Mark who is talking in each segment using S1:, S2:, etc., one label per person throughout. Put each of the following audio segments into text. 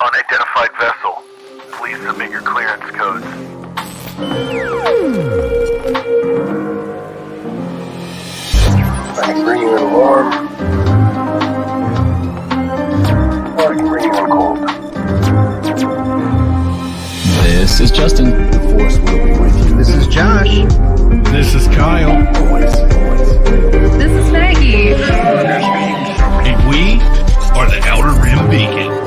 S1: Unidentified vessel. Please submit your clearance codes. I can bring you in warm. Or I can bring you in cold.
S2: This is Justin.
S3: The Force will be with you.
S4: This is Josh.
S5: This is Kyle.
S6: This is Maggie.
S5: And we are the Outer Rim Beacon.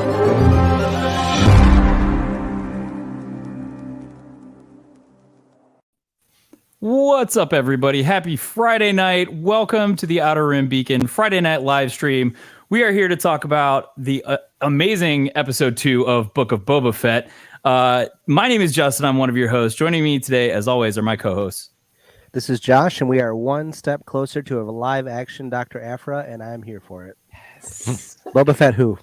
S2: What's up, everybody? Happy Friday night. Welcome to the Outer Rim Beacon Friday night live stream. We are here to talk about the amazing episode 2 of Book of Boba Fett. My name is Justin. I'm one of your hosts. Joining me today, as always, are my co-hosts.
S4: This is Josh, and we are one step closer to a live action Dr. Aphra, and I'm here for it. Yes. Boba Fett who?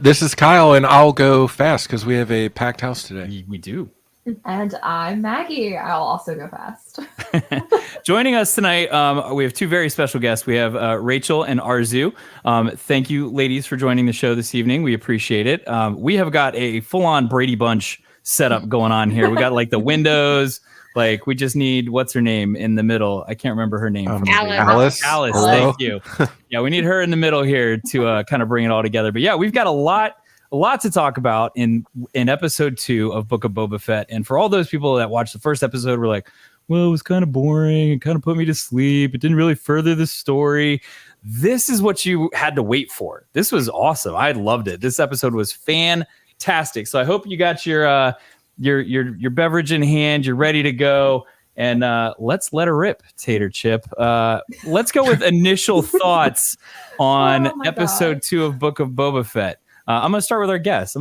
S3: This is Kyle, and I'll go fast because we have a packed house today.
S2: We do.
S6: And I'm Maggie. I'll also go fast.
S2: Joining us tonight, we have two very special guests. We have Rachel and Arzu. Thank you, ladies, for joining the show this evening. We appreciate it. We have got a full-on Brady Bunch setup going on here. We got like the windows. Like we just need what's her name in the middle. I can't remember her name.
S3: Alice.
S2: Alice.
S3: Hello.
S2: Thank you. Yeah, we need her in the middle here to kind of bring it all together. But yeah, we've got a lot to talk about in episode 2 of Book of Boba Fett. And for all those people that watched the first episode, were like, well, it was kind of boring. It kind of put me to sleep. It didn't really further the story. This is what you had to wait for. This was awesome. I loved it. This episode was fantastic. So I hope you got your beverage in hand. You're ready to go. And let's let her rip, Tater Chip. Let's go with initial thoughts on episode 2 of Book of Boba Fett. I'm going to start with our guests.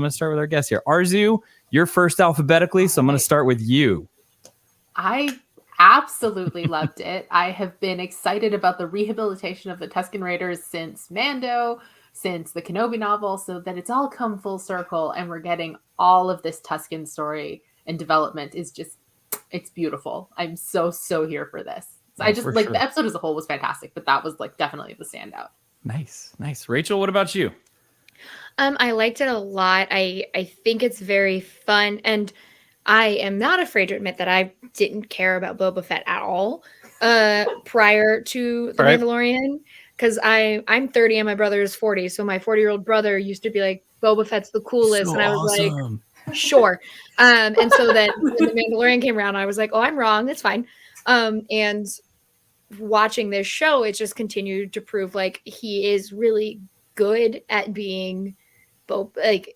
S2: Here. Arzu, you're first alphabetically, so I'm going to start with you.
S7: I absolutely loved it. I have been excited about the rehabilitation of the Tusken Raiders since Mando, since the Kenobi novel, so that it's all come full circle and we're getting all of this Tusken story and development is just, it's beautiful. I'm so here for this. So I just like the episode as a whole was fantastic, but that was like definitely the standout.
S2: Nice. Rachel, what about you?
S8: I liked it a lot. I think it's very fun, and I am not afraid to admit that I didn't care about Boba Fett at all prior to The Mandalorian, because I'm 30 and my brother is 40, so my 40-year-old brother used to be like, Boba Fett's the coolest, and I was like, sure. And so then when The Mandalorian came around, I was like, oh, I'm wrong, it's fine. And watching this show, it just continued to prove like he is really good at being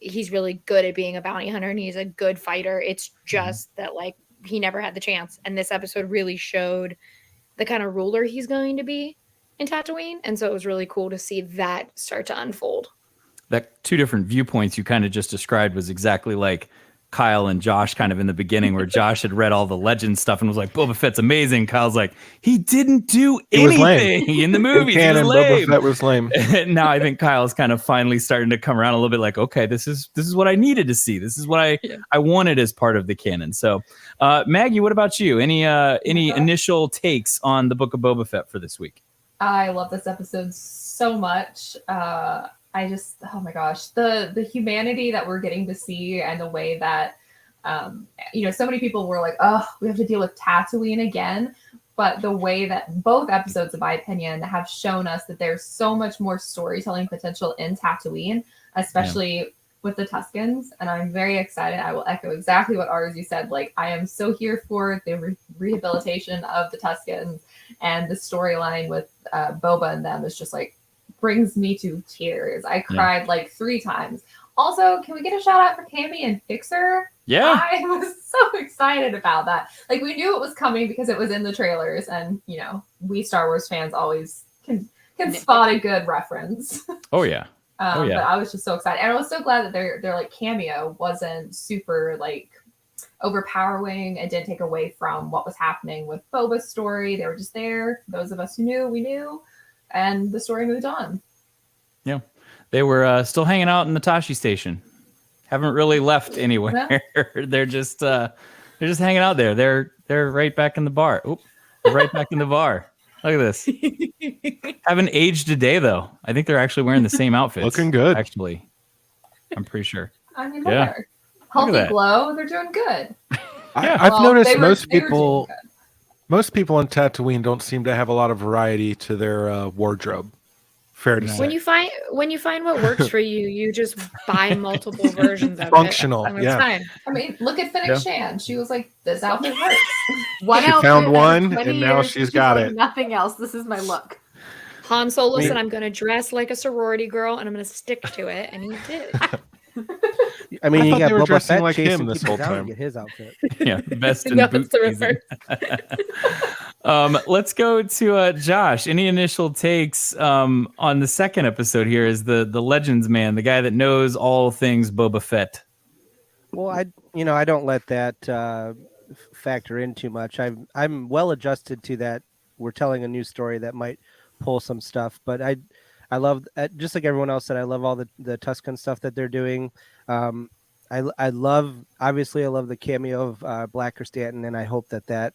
S8: he's really good at being a bounty hunter and he's a good fighter. It's just that like he never had the chance, and this episode really showed the kind of ruler he's going to be in Tatooine, and so it was really cool to see that start to unfold. That two different viewpoints you kind of just described was exactly like Kyle and Josh kind of in the beginning, where Josh had read all the legend stuff and was like, Boba Fett's amazing. Kyle's like, he didn't do anything in the movie.
S3: Boba Fett was lame.
S2: Now I think Kyle's kind of finally starting to come around a little bit like, okay, this is what I needed to see. This is what I wanted as part of the canon. So Maggie, what about you? Any initial takes on the Book of Boba Fett for this week?
S6: I love this episode so much. I just, oh my gosh, the humanity that we're getting to see and the way that, so many people were like, oh, we have to deal with Tatooine again. But the way that both episodes, in my opinion, have shown us that there's so much more storytelling potential in Tatooine, especially with the Tuskens. And I'm very excited. I will echo exactly what Arzu said. Like, I am so here for the rehabilitation of the Tuskens, and the storyline with Boba and them is just like, brings me to tears. I cried like 3 times. Also, can we get a shout out for Cammy and Fixer?
S2: Yeah.
S6: I was so excited about that. Like, we knew it was coming because it was in the trailers, and we Star Wars fans always can spot a good reference.
S2: Oh yeah.
S6: But I was just so excited. And I was so glad that their like cameo wasn't super like overpowering and didn't take away from what was happening with Boba's story. They were just there. Those of us who knew, we knew. And the story moved on. Yeah.
S2: They were still hanging out in the Tashi station. Haven't really left anywhere. They're just hanging out there. They're right back in the bar. Oop, they're right back in the bar. Look at this. Haven't aged a day though. I think they're actually wearing the same outfits.
S3: Looking good.
S2: Actually. I'm pretty sure.
S6: I mean,
S2: Yeah.
S6: there. Healthy
S2: that.
S6: glow. They're doing good.
S3: I've
S6: Well,
S3: noticed
S6: they were
S3: most
S6: doing
S3: people
S6: good.
S3: most people on Tatooine don't seem to have a lot of variety to their wardrobe. Fair to
S2: No.
S3: say.
S8: When you find what works for you, you just buy multiple versions of
S3: Functional,
S8: it. And it's
S3: yeah.
S8: fine.
S6: I mean, look at Fennec
S2: Yeah.
S6: Shan. She was like, this outfit works.
S7: One
S3: She
S7: outfit
S3: found
S7: out of
S3: one,
S7: 20
S3: and now
S7: years,
S3: she's got
S7: like,
S3: it.
S7: Nothing else. This is my look.
S8: Han Solo
S4: I mean-
S8: said, "I'm going to dress like a sorority girl, and I'm going to stick to it," and he did.
S4: I mean,
S3: I
S4: you
S3: thought
S4: got
S3: they were
S4: Boba
S3: dressing
S4: Fett
S3: like
S4: chasing
S3: him this
S4: people
S3: whole
S4: down to
S3: time.
S4: get his outfit.
S2: Yeah, best in
S8: No,
S2: boot
S8: it's the
S2: season.
S8: reverse.
S2: Let's go to Josh. Any initial takes on the second episode here as the Legends man, the guy that knows all things Boba Fett?
S4: Well, I don't let that factor in too much. I'm well adjusted to that. We're telling a new story that might pull some stuff, but I love, just like everyone else said, I love all the Tusken stuff that they're doing. I love the cameo of Blacker Stanton, and I hope that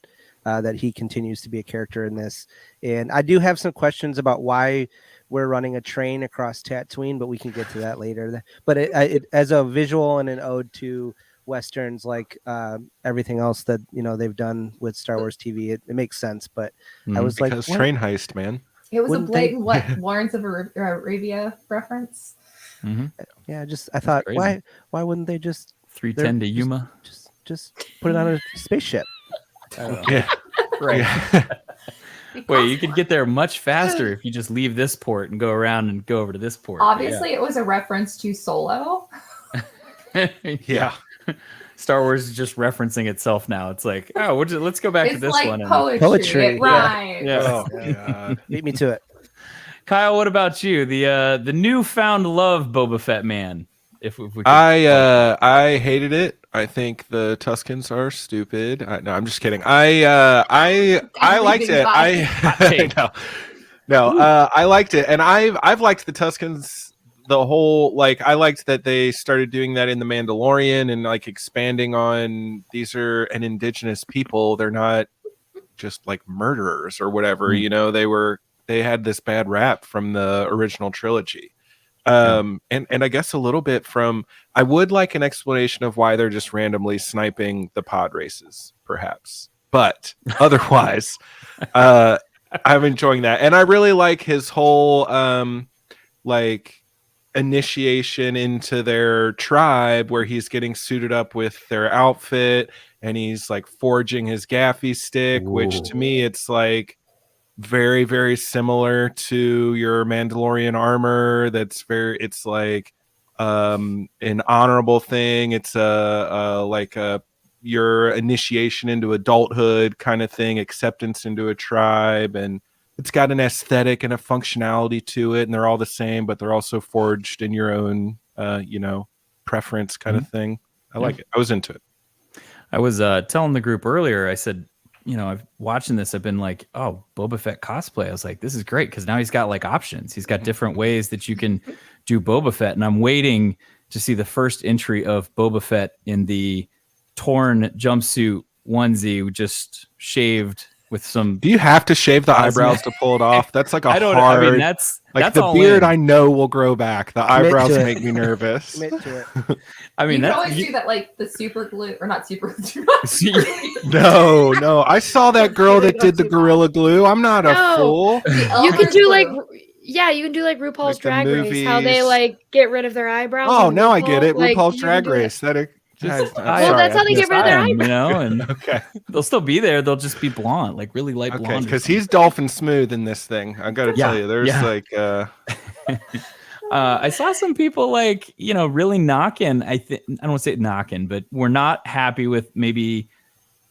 S4: he continues to be a character in this. And I do have some questions about why we're running a train across Tatooine, but we can get to that later. But it as a visual and an ode to Westerns, like everything else that they've done with Star Wars TV, it makes sense. But I was like,
S3: Because
S4: what?
S3: train heist, man.
S6: It was
S4: Wouldn't
S6: a
S4: they-
S6: blatant Lawrence of Arabia reference.
S4: Yeah, I thought,
S2: crazy.
S4: why wouldn't they just
S2: 310 to Yuma.
S4: just put it on a spaceship? I don't know.
S3: Yeah.
S2: Right.
S3: Yeah.
S2: Wait, you could get there much faster if you just leave this port and go around and go over to this port.
S6: Obviously, it was a reference to Solo.
S3: Yeah.
S2: Star Wars is just referencing itself now. It's like, oh, let's go back to
S6: It's
S2: this
S6: like
S2: one. and-
S4: Poetry,
S6: It rhymes.
S2: Yeah.
S3: Oh my god.
S4: Beat me to it.
S2: Kyle, what about you? The newfound love Boba Fett man. If we could
S3: I hated it. I think the Tuscans are stupid. No, I'm just kidding. I liked
S7: leaving
S3: it.
S7: by.
S3: I liked it, and I've liked the Tuscans. The whole I liked that they started doing that in the Mandalorian and expanding on these are an indigenous people. They're not just murderers or whatever. They had this bad rap from the original trilogy. And I guess a little bit from I would like an explanation of why they're just randomly sniping the pod races, perhaps. But otherwise, I'm enjoying that. And I really like his whole initiation into their tribe where he's getting suited up with their outfit and he's forging his gaffy stick, which to me it's very, very similar to your Mandalorian armor. It's an honorable thing. It's your initiation into adulthood kind of thing, acceptance into a tribe, and it's got an aesthetic and a functionality to it, and they're all the same, but they're also forged in your own preference kind of thing. I like it. I was into it.
S2: I was telling the group earlier, I said, I've watching this, I've been like, oh, Boba Fett cosplay. I was like, this is great because now he's got options. He's got different ways that you can do Boba Fett. And I'm waiting to see the first entry of Boba Fett in the torn jumpsuit onesie, just shaved with some.
S3: Do you have to shave the eyebrows to pull it off? That's a
S2: I don't
S3: hard.
S2: I mean, that's
S3: the
S2: all
S3: beard
S2: in.
S3: I know will grow back. The eyebrows
S4: to it.
S3: make me nervous.
S4: Commit to it.
S2: I mean,
S6: You can
S2: that's
S6: always do that, the super glue, or not super glue.
S2: See,
S3: No. I saw that girl that did the Gorilla Glue. I'm not a
S8: No.
S3: fool.
S8: You could do you can do RuPaul's
S3: the
S8: Drag Race, how they
S3: movies.
S8: get rid of their eyebrows.
S3: Oh,
S8: and
S3: now I get it.
S8: RuPaul,
S3: RuPaul's
S8: you can
S3: Drag
S8: do it.
S3: Race.
S2: well,
S8: that's how they get rid of their
S2: and
S3: Okay.
S2: they'll still be there. They'll just be blonde, really light
S3: Okay,
S2: blonde.
S3: because he's dolphin smooth in this thing. I got to tell you, there's
S2: I saw some people really knocking. I don't want to say knocking, but we're not happy with maybe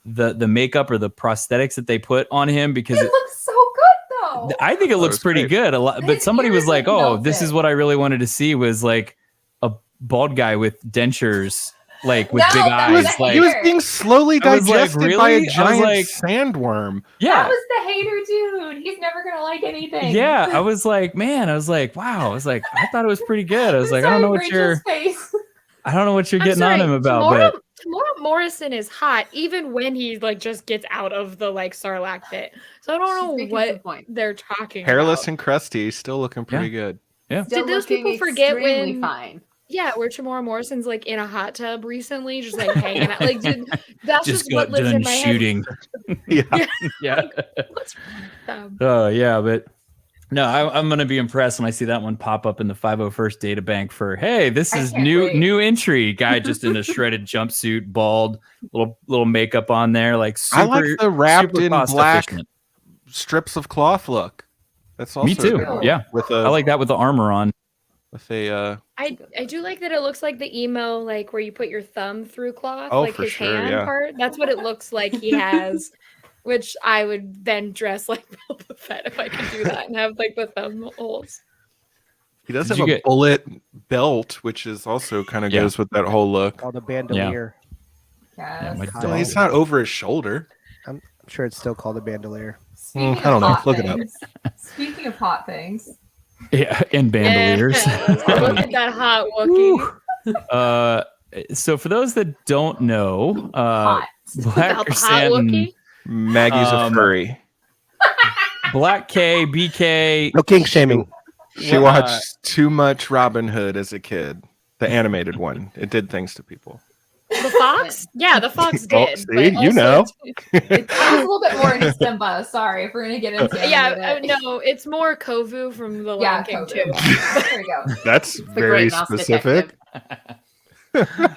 S2: the makeup or the prosthetics that they put on him because
S6: It looks so good, though.
S2: I think it looks
S3: it's
S2: pretty
S3: great.
S2: good. A lot, but
S6: His
S2: somebody was
S6: ears
S2: like, "Oh, this
S6: melted.
S2: is what I really wanted to see was a bald guy with dentures, with
S6: No,
S2: big
S6: that was
S2: eyes."
S6: the
S3: he was being slowly
S2: I was like,
S3: digested by
S2: really? I
S3: a
S2: was
S3: giant
S2: like-
S3: sandworm.
S2: yeah,
S6: That was the hater dude. He's never going to like anything.
S2: yeah. I was like, man, I was like, wow. I was like, I thought it was pretty good. I was like, I don't know what you're
S8: I'm
S2: getting on
S8: sorry,
S2: him about, but
S8: Tamora Morrison is hot, even when he just gets out of the Sarlacc pit. So I don't
S7: She's
S8: know
S7: making
S8: what
S7: some point.
S8: they're talking
S3: Hairless
S8: about.
S3: and crusty, still looking pretty good.
S8: Did those people forget
S7: extremely
S8: when-
S7: fine?
S8: Yeah, where Tamora Morrison's like in a hot tub recently, just like hanging out. Like, dude, that's just
S2: got
S8: what lives
S2: done
S8: in my
S2: shooting.
S3: Yeah.
S2: Yeah.
S8: What's
S2: Oh yeah, but no, I'm gonna be impressed when I see that one pop up in the 501st data bank for hey, this
S6: I
S2: is
S6: can't
S2: new
S6: wait.
S2: new entry guy just in a shredded jumpsuit, bald, little makeup on there, like super.
S3: I like the wrapped
S2: super
S3: in
S2: cost
S3: black
S2: efficient.
S3: strips of cloth look. That's also
S2: Me too.
S3: a good one.
S2: Yeah,
S3: With
S2: I like that with the armor on.
S8: I do like that it looks like the emo, like where you put your thumb through cloth,
S3: Oh,
S8: like
S3: for
S8: his
S3: sure,
S8: hand
S3: yeah.
S8: part. That's what it looks like he has, which I would then dress like Boba Fett if I could do that and have like the thumb holes.
S3: He does
S2: Did
S3: have
S2: you
S3: a
S2: get-
S3: bullet belt, which is also kind of
S2: Yeah.
S3: goes with that whole look.
S4: Called a bandolier.
S6: Yes.
S2: my
S3: Well, he's not over his shoulder.
S4: I'm sure it's still called a bandolier.
S6: Speaking
S3: I don't
S6: of
S3: know.
S6: hot
S3: Look it up.
S6: things, speaking of hot things,
S2: Yeah, and bandoliers.
S8: Yes, look at that hot Wookiee.
S2: So for those that don't know,
S6: hot.
S2: Black
S8: About the hot
S2: Chrysanthemum,
S8: Wookiee.
S3: Maggie's a furry.
S2: Black K, BK.
S4: No kink shaming.
S3: She
S2: Well,
S3: watched too much Robin Hood as a kid. The animated one. It did things to people.
S8: The fox? Yeah, the fox
S3: Oh,
S8: did.
S3: see,
S8: but
S3: you
S8: also
S3: know.
S6: It's a little bit more into Simba. Sorry if we're gonna get into
S8: Yeah,
S6: it.
S8: no, it's more Kovu from The
S6: Yeah,
S8: Lion King
S6: Kovu.
S8: too.
S6: There you go.
S3: That's
S7: The
S3: very
S7: Great Mouse
S3: specific.
S7: Detective.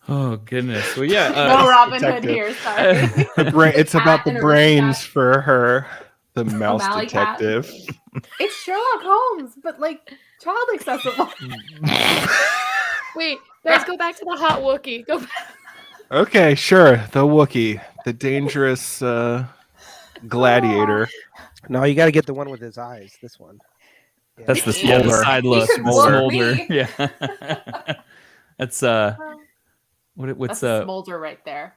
S2: Oh goodness. Well, yeah.
S7: No Robin Hood
S3: detective.
S7: here. Sorry.
S3: It's about the
S6: and a
S3: brains
S6: cat.
S3: for her. The mouse
S6: O'Malley cat.
S3: detective.
S7: It's Sherlock Holmes, but like child accessible.
S8: Wait, let's go back to the hot Wookiee. Go back.
S3: Okay, sure. The Wookiee. The dangerous gladiator.
S4: No, you got to get the one with his eyes. This one. Yeah.
S2: That's the
S3: Smolder.
S2: side
S6: You
S2: look.
S6: could work
S2: Smolder.
S6: me.
S2: Yeah. That's what's
S7: That's a smolder right there.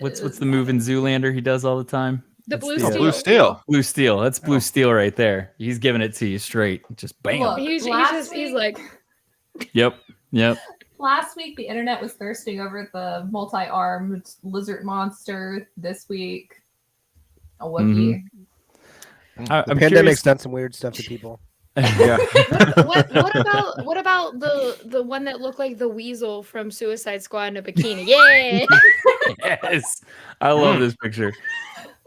S2: what's the move in Zoolander he does all the time?
S8: The
S2: That's
S8: blue
S2: the-
S3: Oh,
S8: steel.
S3: Blue Steel.
S2: Blue Steel. That's Blue Steel right there. He's giving it to you straight. Just bam.
S6: Look.
S8: He's
S6: Last
S8: he's
S6: week-
S8: like,
S2: Yep.
S6: Last week, the internet was thirsting over the multi-armed lizard monster. This week, a Wookiee.
S2: I'm
S4: The pandemic's
S2: curious.
S4: done some weird stuff to people.
S3: Yeah.
S8: what about the one that looked like the weasel from Suicide Squad in a bikini? Yeah.
S2: Yes, I love this picture.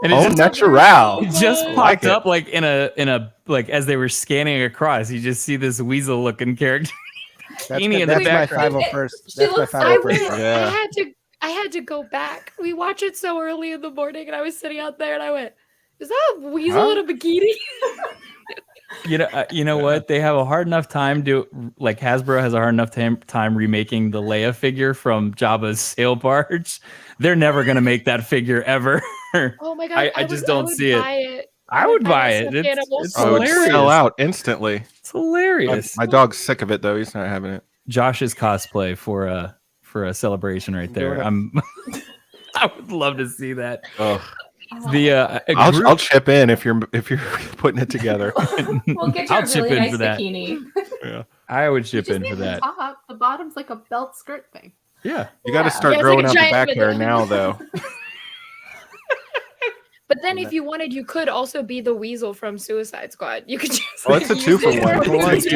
S2: And
S3: Oh,
S2: it just,
S3: natural.
S2: it just
S3: I
S2: popped
S3: like it.
S2: up like in a like as they were scanning across. You just see this weasel looking character.
S4: That's,
S2: Beanie in the
S4: that's my
S2: background.
S4: 501st.
S6: She
S4: That's my
S6: looks so
S4: 501st.
S3: Yeah.
S8: I had to go back. We watch it so early in the morning, and I was sitting out there, and I went, "Is that a weasel
S3: Huh?
S8: in a bikini?"
S2: You know what? They have a hard enough time like Hasbro has a hard enough time remaking the Leia figure from Jabba's sail barge. They're never gonna make that figure ever.
S8: Oh my god!
S2: I just don't
S8: would
S2: see it.
S8: buy it.
S2: I would buy
S8: that
S2: it.
S8: stuffed animal
S2: It's
S3: Oh, it would
S2: hilarious.
S3: sell out instantly.
S2: It's hilarious.
S3: My dog's sick of it though. He's not having it.
S2: Josh's cosplay for a celebration right there.
S4: Doing
S2: I would love to see that.
S3: Oh,
S2: The a
S3: I'll
S2: group-
S3: I'll chip in if you're putting it together.
S6: We'll get you
S2: I'll
S6: a
S2: chip
S6: really
S2: in
S6: nice
S2: for that.
S6: bikini.
S2: I would
S7: You
S2: chip
S7: just
S2: in
S7: need
S2: for
S7: the
S2: that.
S7: top. The bottom's like a belt skirt thing.
S2: Yeah.
S3: You got to
S6: Yeah.
S3: start
S8: Yeah, it's
S3: growing
S8: like
S3: out
S8: a
S3: the
S8: giant
S3: back hair
S8: banana.
S3: now, though.
S8: But then, if you wanted, you could also be the weasel from Suicide Squad. You could just.
S3: Oh, it's a
S8: use
S3: 2-for-1.
S8: it
S3: I like
S8: for-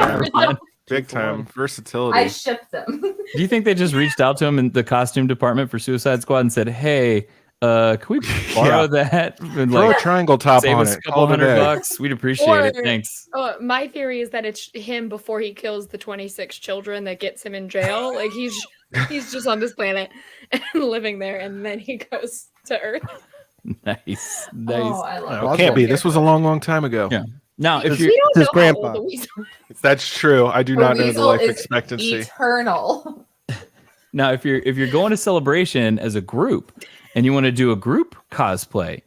S3: that. Big time versatility.
S6: I ship them.
S2: Do you think they just reached out to him in the costume department for Suicide Squad and said, "Hey, can we borrow
S3: Yeah.
S2: that? And,
S3: Throw
S2: like,
S3: a triangle top
S2: save
S3: on
S2: us
S3: it.
S2: a couple
S3: Call it a day.
S2: $100. We'd appreciate it.
S8: Or-
S2: Thanks."
S8: My theory is that it's him before he kills the 26 children that gets him in jail. Like he's just on this planet and living there, and then he goes to Earth.
S2: Nice.
S6: Oh, I love
S3: No,
S6: it.
S3: it can't be. This was a long, long time ago.
S2: Yeah. Now, if
S3: This-
S2: you
S8: We don't
S4: His
S8: know how
S4: grandpa.
S8: old the weasel.
S3: That's true. I do
S6: The
S3: not know the
S6: weasel
S3: life
S6: is
S3: expectancy.
S6: Eternal.
S2: Now, if you're going to Celebration as a group and you want to do a group cosplay,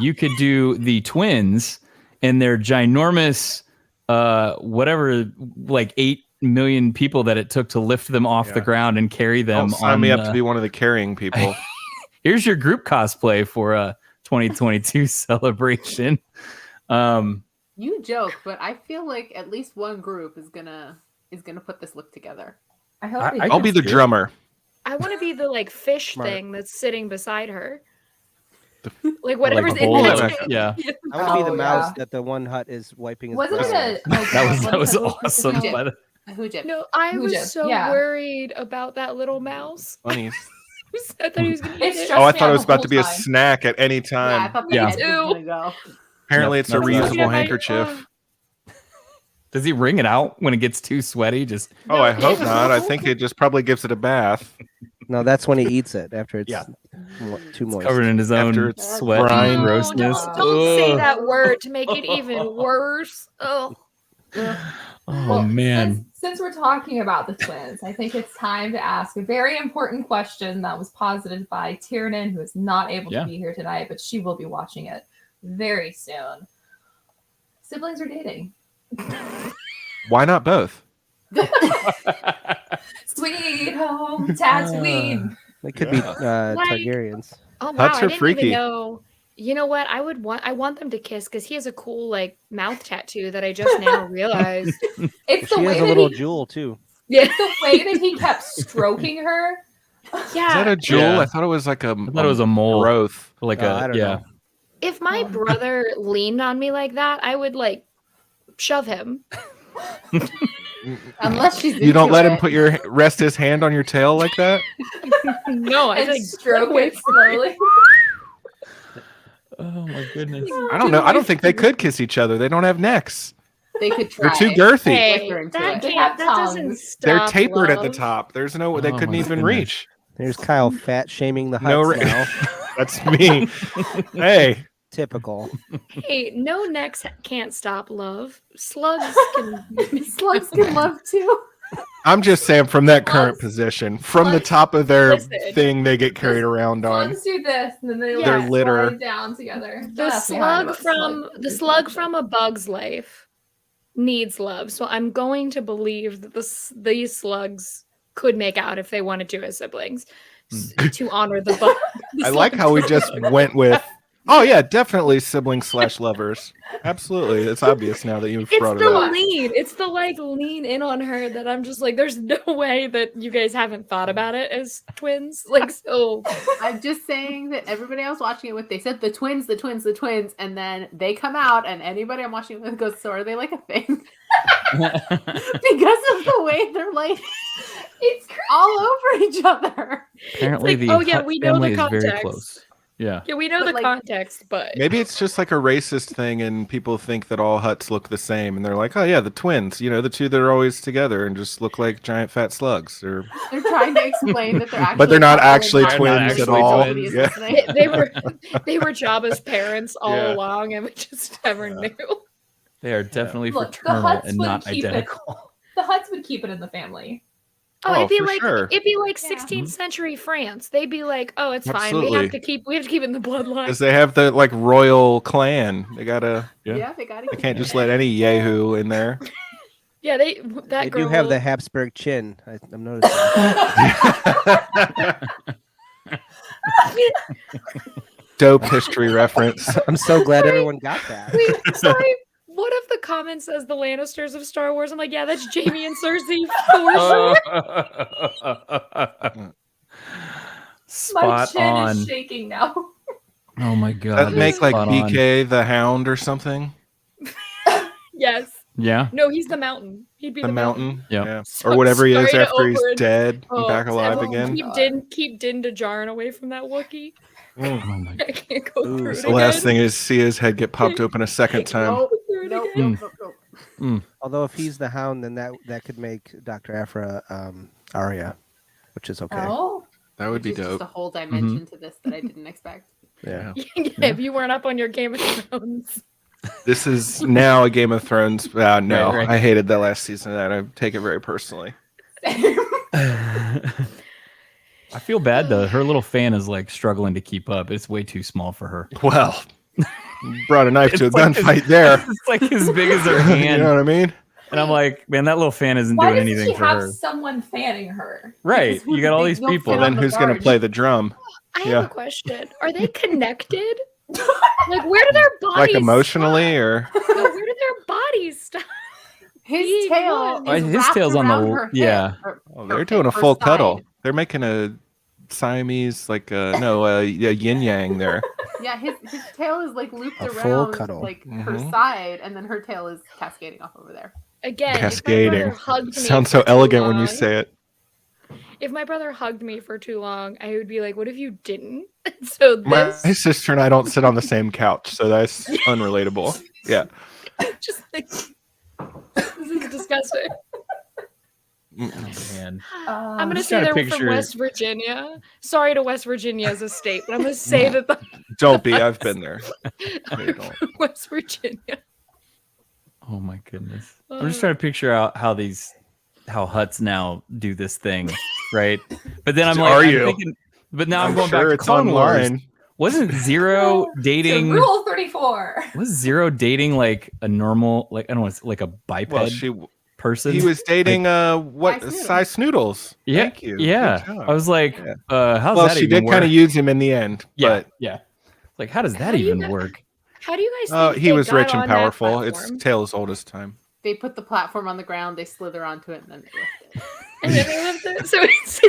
S2: you could do the twins and their ginormous, whatever, like 8 million people that it took to lift them off the
S3: Yeah.
S2: ground and carry them.
S3: Don't sign
S2: on,
S3: me up to be one of the carrying people.
S2: Here's your group cosplay for a 2022 Celebration.
S7: You joke, but I feel like at least one group is gonna put this look together.
S6: I hope
S2: I-
S6: they
S2: I
S3: I'll
S6: do.
S3: be the drummer.
S8: I want to be the like fish
S4: Smart.
S8: thing that's sitting beside her.
S3: The-
S8: Like whatever's
S2: Like
S8: in
S2: bowl
S8: that.
S2: of- yeah,
S4: I want to be
S6: Oh,
S4: the mouse
S6: yeah.
S4: that the one hut is wiping his
S6: Wasn't
S4: brow
S6: it
S4: with.
S6: a?
S2: that was
S6: what is
S2: awesome.
S6: it?
S2: By the,
S7: Hujib.
S8: No, I was
S6: Hujib,
S8: so
S6: yeah.
S8: worried about that little mouse.
S3: Bunnies.
S8: I thought he was gonna eat
S6: It's
S8: it.
S6: just-
S3: Oh, I
S6: me
S3: thought
S6: out
S3: it was
S6: the
S3: about
S6: whole
S3: to be a
S6: time.
S3: snack at any
S7: Yeah, I
S3: time.
S7: thought the
S2: Yeah.
S7: head was gonna go.
S3: Apparently,
S2: Yep,
S3: it's a
S2: that's
S8: Looking at
S3: reusable
S8: my-
S3: handkerchief.
S2: Does he wring it out when it gets too sweaty? Just
S3: Oh, I
S8: No,
S3: hope not. I think it just probably gives it a bath.
S4: No, that's when he eats it after it's
S3: Yeah.
S4: too moist.
S2: covered in his
S3: After
S2: own
S3: it's
S2: sweat and
S3: brine.
S8: No,
S2: grossness.
S8: don't say
S2: Ugh.
S8: that word to make it even worse. Oh,
S2: Oh
S6: Well,
S2: man.
S6: Since we're talking about the twins, I think it's time to ask a very important question that was posited by Tiernan, who is not able
S2: Yeah.
S6: to be here tonight, but she will be watching it very soon. Siblings are dating.
S3: Why not both?
S6: Sweet home Tatooine.
S4: It could be
S8: Like-
S4: Targaryens.
S8: oh wow!
S3: Huts
S8: I
S3: are
S8: didn't
S3: freaky.
S8: even know. You know what? I want them to kiss because he has a cool like mouth tattoo that I just now realized.
S6: It's the
S4: She
S6: way
S4: has a
S6: that
S4: little
S6: he,
S4: jewel too.
S6: it's the way that he kept stroking her.
S8: Yeah.
S3: Is that a jewel?
S2: Yeah.
S3: I thought it was like a.
S2: I thought it was a mole.
S3: growth.
S2: Like
S4: I
S2: a
S4: don't know.
S8: If my brother leaned on me like that, I would like shove him.
S7: Unless she's
S3: You don't
S7: into
S3: let him
S7: it.
S3: rest his hand on your tail like that.
S8: No, I
S6: And
S8: like
S6: stroke it slowly.
S2: Oh my goodness.
S3: I don't know. I don't think they could kiss each other. They don't have necks.
S7: They could try.
S3: They're too girthy.
S8: Hey,
S7: Whisper into
S8: that
S7: it.
S6: They
S8: can't.
S6: have
S8: That doesn't
S6: tongues.
S8: stop.
S3: They're tapered at the
S8: love.
S3: top. There's no. They
S2: Oh
S3: couldn't
S2: my
S3: even
S2: goodness.
S3: reach.
S4: There's Kyle fat shaming the
S3: No
S4: Huts
S3: re-
S4: now.
S3: That's me. Hey,
S4: Typical.
S8: Hey, no necks can't stop love. Slugs can.
S7: Slugs can love too.
S3: I'm just saying from that current
S6: Slugs-
S3: position, from the
S6: slugs-
S3: top of their
S8: Listen.
S3: thing, they get carried around on.
S6: Slugs do this, and then they
S8: Their
S6: like
S3: litter.
S6: slide down together.
S8: The slug from A Bug's Life needs love, so I'm going to believe that these slugs could make out if they wanted to as siblings to honor the bug.
S3: I like how we just went with. Oh yeah, definitely siblings/lovers. Absolutely, it's obvious now that you've
S8: It's
S3: brought it
S8: the
S3: up.
S8: lean. It's the like lean in on her that I'm just like, there's no way that you guys haven't thought about it as twins. Like, so
S7: I'm just saying that everybody I was watching it with, they said the twins, and then they come out, and anybody I'm watching it with goes, so are they like a thing? Because of the way they're like
S6: It's
S7: all over each other.
S2: Apparently,
S8: like,
S2: the
S8: oh, yeah,
S2: Hutt
S8: we know
S2: family
S8: the
S2: is very
S8: context.
S2: close. Yeah.
S8: yeah, we know
S7: But,
S8: the
S7: like-
S8: context, but
S3: Maybe it's just like a racist thing, and people think that all Hutts look the same, and they're like, "Oh yeah, the twins. You know, the two that are always together and just look like giant fat slugs." Or,
S7: They're trying to explain that they're actually
S3: but they're not
S7: couple and
S3: actually
S7: not
S3: twins
S2: actually
S3: at all.
S2: twins.
S3: Yeah.
S8: they were Jabba's parents all
S3: Yeah.
S8: along, and we just never knew.
S2: They are definitely
S6: Look, the
S2: fraternal
S6: Hutts
S2: and
S6: would
S2: not
S6: keep it.
S2: identical.
S6: the Hutts would keep it in the family.
S8: Oh,
S3: Oh,
S8: it'd be
S3: for
S8: like
S3: sure.
S8: it'd be like
S7: Yeah.
S8: 16th century France. They'd be like, "Oh, it's fine. We
S3: Absolutely.
S8: have to keep it in the bloodline."
S3: Because they have the like royal clan. They gotta.
S7: Yeah, they got it.
S3: They can't just let any yahoo in there.
S8: Yeah, that
S4: They
S8: girl
S4: do have the Habsburg chin. I'm noticing.
S3: Dope history reference.
S4: I'm so glad everyone got that.
S8: Wait, sorry. One of the comments says the Lannisters of Star Wars. I'm like, yeah, that's Jamie and Cersei for sure.
S6: My
S2: Spot
S6: chin
S2: on.
S6: is shaking now.
S2: Oh my god.
S3: That make like
S2: spot on.
S3: BK the Hound or something.
S8: Yes.
S2: Yeah.
S8: No, he's the mountain. He'd be
S3: The mountain.
S2: Yep.
S3: Yeah.
S8: So
S3: or whatever he is
S8: sorry to
S3: after he's
S8: over-
S3: dead and
S8: Oh,
S3: back alive
S8: everyone
S3: again.
S8: Keep Din Djarin away from that Wookiee.
S3: Mm.
S2: Oh my
S8: I can't go
S4: Ooh,
S8: through it
S3: The last
S8: again.
S3: thing is see his head get popped open a second time.
S7: Nope,
S8: Through it
S7: nope,
S8: again.
S7: nope, nope.
S4: Although if he's the Hound, then that could make Dr. Afra Arya, which is okay.
S6: Oh,
S3: That would be
S7: Which is just
S3: dope.
S7: a whole dimension to this that I didn't expect.
S4: Yeah.
S8: Yeah, if you weren't up on your Game of Thrones.
S3: This is now a Game of Thrones. No,
S2: Right.
S3: I hated that last season of that. I take it very personally.
S2: I feel bad though. Her little fan is like struggling to keep up. It's way too small for her.
S3: Well, brought a knife to a
S2: It's like
S3: gunfight there.
S2: It's like as big as her
S3: You
S2: hand.
S3: know what I mean?
S2: And I'm like, man, that little fan isn't
S6: why
S2: doing
S6: doesn't
S2: anything
S6: she
S2: for
S6: have
S2: her.
S6: someone fanning her?
S2: Right.
S7: Because who's
S2: You got
S7: the
S2: all
S7: big
S2: these
S7: milk
S2: people.
S7: fan
S3: Well,
S7: on
S3: then
S7: the
S3: who's going to
S7: barge?
S3: play the drum?
S8: I have
S3: Yeah.
S8: a question. Are they connected? Like, where do their bodies
S3: Like emotionally, or
S8: stop? No, where do their bodies stop?
S7: His
S8: Big
S7: tail
S8: one.
S7: is
S2: His
S7: wrapped
S2: tail's on the-
S7: around her
S2: yeah.
S7: hip, or
S3: oh,
S7: her
S3: they're
S7: hip,
S3: doing a
S7: her
S3: full
S7: side.
S3: cuddle. They're making a Siamese, like a yin yang there.
S7: Yeah, his tail is like looped
S4: A full
S7: around
S4: cuddle.
S7: like her
S3: Mhm.
S7: side, and then her tail is cascading off over there.
S8: again,
S3: Cascading.
S8: if my brother hugged me
S3: Sounds
S8: for
S3: so
S8: too
S3: elegant when you
S8: long-
S3: say it.
S8: If my brother hugged me for too long, I would be like, "What if you didn't?" So
S3: My
S8: this,
S3: sister and I don't sit on the same couch, so that's unrelatable. Yeah.
S8: just like, this is disgusting.
S2: Oh, man.
S8: I'm gonna
S2: just
S8: say
S2: trying to
S8: they're from
S2: picture-
S8: West Virginia. Sorry to West Virginia as a state, but I'm gonna say that the
S3: Don't be. I've been there. No, you
S8: are
S3: don't.
S8: from West Virginia.
S2: Oh my goodness. I'm just trying to picture out how huts now do this thing, right? But then I'm like,
S3: Are
S2: I'm
S3: you?
S2: thinking, but now I'm
S3: I'm
S2: going
S3: sure
S2: back to
S3: it's
S2: Clone Wars.
S3: online.
S2: Wasn't Zero
S6: So
S2: dating?
S6: rule 34.
S2: Was Zero dating like a normal, like I don't know, like a biped
S3: Well,
S2: person?
S3: he was dating
S7: Size Noodles.
S3: Size Noodles.
S2: Yeah,
S3: Thank you.
S2: yeah.
S3: Good job.
S2: I was like,
S3: Yeah.
S2: how's
S3: Well,
S2: that
S3: she
S2: even
S3: did
S2: work?
S3: kind of use him in the end,
S2: yeah,
S3: but
S2: yeah. Like, how does
S8: How
S2: that
S8: do you
S2: even
S8: guys-
S2: work?
S8: How do you guys think
S3: he
S8: they
S3: was
S8: got
S3: rich and
S8: on that
S3: powerful. It's
S8: platform?
S3: Tale's oldest time.
S7: They put the platform on the ground, they slither onto it, and then they lift it.
S8: And then they lift it. So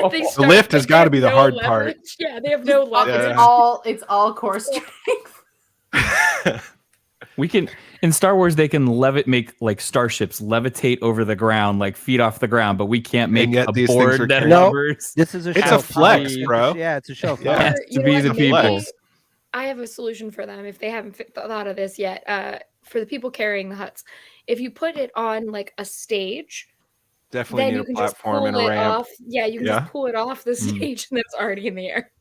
S8: they
S3: The
S8: start,
S3: lift has
S8: they
S3: gotta
S8: have
S3: be the
S8: no
S3: hard part.
S8: leverage. Yeah, they have no leverage.
S7: It's all core strength.
S2: We can in Star Wars they can make like starships levitate over the ground, like feet off the ground, but we can't make
S3: yet
S2: a
S3: these things are
S2: board that
S3: carried.
S4: No.
S2: hovers.
S4: This is a
S3: It's
S4: show
S3: a
S4: of
S3: flex,
S4: power.
S3: bro.
S4: Yeah, it's a show of
S3: Yeah.
S4: power.
S2: Has
S8: You
S2: to
S8: know
S2: be
S8: what,
S2: the
S8: maybe
S2: people.
S8: I have a solution for them if they haven't thought of this yet. For the people carrying the huts, if you put it on like a stage,
S3: Definitely
S8: then
S3: need
S8: you
S3: a
S8: can just
S3: platform
S8: pull
S3: and a
S8: it
S3: ramp.
S8: off. Yeah, you can
S3: Yeah.
S8: just pull it off the
S2: Mm.
S8: stage and it's already in the air.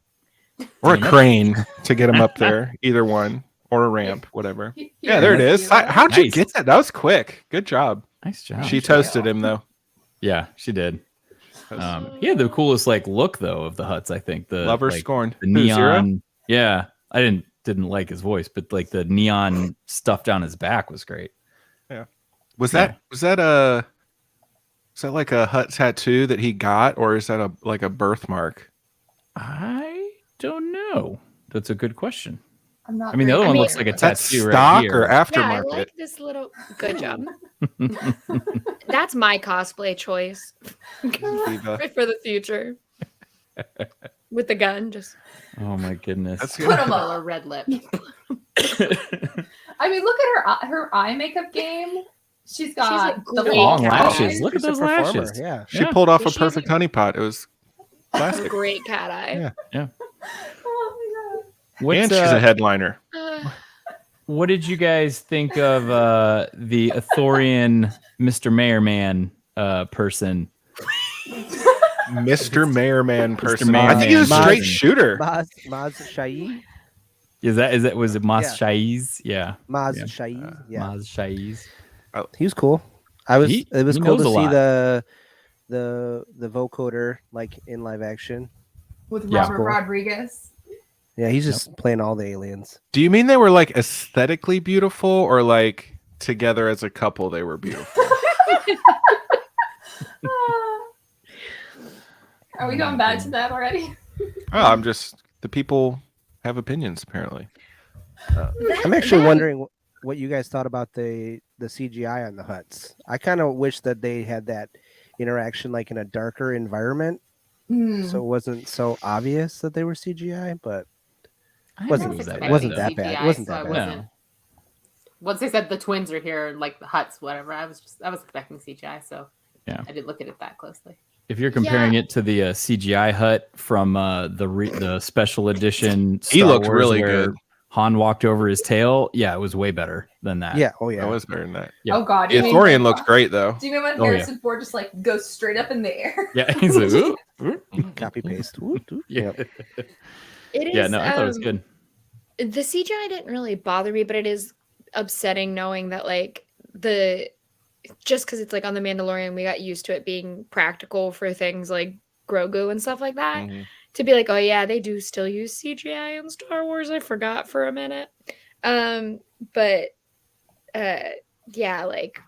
S3: Or a crane to get him up there. Either one. Or a ramp, whatever. Yeah, there it is. How'd you
S2: Nice.
S3: get that? That was quick. Good job.
S2: Nice job.
S3: She toasted him though.
S2: Yeah, she did. He had the coolest like look though of the huts. I think the
S3: Lover
S2: like,
S3: scorned.
S2: the
S3: Who, Zero?
S2: neon. Yeah, I didn't like his voice, but like the neon stuff down his back was great.
S3: Was that like a hut tattoo that he got, or is that like a birthmark?
S2: I don't know. That's a good question.
S6: I'm not
S2: I mean, the
S6: very
S2: other one
S8: I
S2: looks
S6: familiar
S2: like a
S6: with
S3: That's
S2: tattoo right
S3: stock
S2: here.
S3: or
S8: Yeah, I
S3: aftermarket?
S8: like this little. Good job. That's my cosplay choice
S3: Diva.
S8: for the future. With the gun, just
S2: Oh my goodness.
S3: That's
S6: Put
S3: good.
S6: 'em
S7: Color
S6: up.
S7: red lip.
S6: I mean, look at her eye makeup game. She's got
S8: like
S6: the
S8: great
S2: long
S8: cat
S2: lashes.
S8: eyes.
S2: Look at
S4: She's a
S2: those
S4: performer,
S2: lashes.
S4: Yeah.
S3: She
S2: Yeah.
S3: pulled off
S8: But
S3: a
S8: she's
S3: perfect honeypot. It was classic.
S8: Great cat eye.
S3: Yeah.
S6: Oh
S2: What's,
S3: And she's a headliner.
S2: what did you guys think of the Athorian Mr. Mayor Man person?
S3: Mr. Mayorman person.
S2: Mayor
S3: I think he was a
S2: Man.
S3: straight
S2: Maz.
S3: shooter.
S4: Maz Shai.
S2: Was it Mas
S4: Yeah.
S2: Shaiz? Yeah.
S4: Maz
S2: Yeah.
S4: Shai. Yeah.
S2: Maz Shaiz.
S4: He was cool. It was
S2: He
S4: cool
S2: knows
S4: to
S2: a
S4: see
S2: lot.
S4: the vocoder like in live action.
S6: With
S2: Yeah.
S6: Robert Rodriguez.
S4: Yeah, he's just playing all the aliens.
S3: Do you mean they were like aesthetically beautiful, or like together as a couple they were beautiful?
S6: Are we going back to that already?
S3: Oh, I'm just the people have opinions apparently.
S4: I'm actually wondering what you guys thought about the CGI on the huts. I kind of wish that they had that interaction like in a darker environment, so it wasn't so obvious that they were CGI. But
S2: I
S4: Wasn't
S2: think
S4: that
S2: it
S4: bad. Wasn't that bad.
S7: CGI,
S4: Wasn't
S7: so
S4: that
S7: I
S4: bad.
S7: wasn't- Once they said the twins are here, and like the huts, whatever, I was expecting CGI, so
S2: Yeah.
S7: I didn't look at it that closely.
S2: If you're comparing it to the CGI hut from the special edition,
S3: He
S2: Star
S3: looked
S2: Wars
S3: really
S2: where
S3: good.
S2: Han walked over his tail. Yeah, it was way better than that.
S4: Yeah. Oh
S3: That
S4: yeah.
S3: was better than that.
S2: Yeah.
S6: Oh God.
S3: The
S6: you mean
S3: Athorian
S6: when-
S3: looked great though.
S6: Do you mean when
S2: Oh, yeah.
S6: Harrison Ford just like goes straight up in the air?
S2: Yeah, he's like, "Ooh, ooh."
S4: Copy paste. Whoop, whoop.
S2: Yeah.
S4: Yep.
S8: It is.
S2: Yeah, no, I thought it was good.
S8: The CGI didn't really bother me, but it is upsetting knowing that like just because it's like on the Mandalorian, we got used to it being practical for things like Grogu and stuff like that.
S3: Mhm.
S8: To be like, oh yeah, they do still use CGI in Star Wars. I forgot for a minute. But yeah, like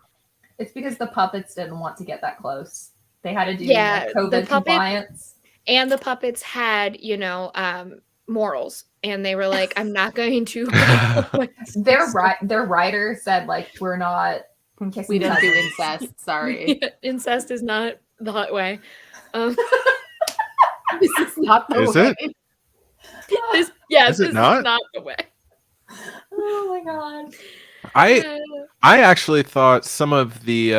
S6: It's because the puppets didn't want to get that close. They had to do
S8: Yeah,
S6: like,
S8: the
S6: COVID
S8: puppet-
S6: compliance.
S8: and the puppets had, morals, and they were like, I'm not going to.
S6: Their writer said like we're not kissing
S7: We don't do
S6: cousins.
S7: incest. Sorry,
S8: Incest is not the hot way.
S7: this is not the
S3: Is
S7: way.
S3: it?
S8: Yes,
S3: Is it
S8: this
S3: not?
S8: is not the way.
S6: Oh my God.
S3: I actually thought some of the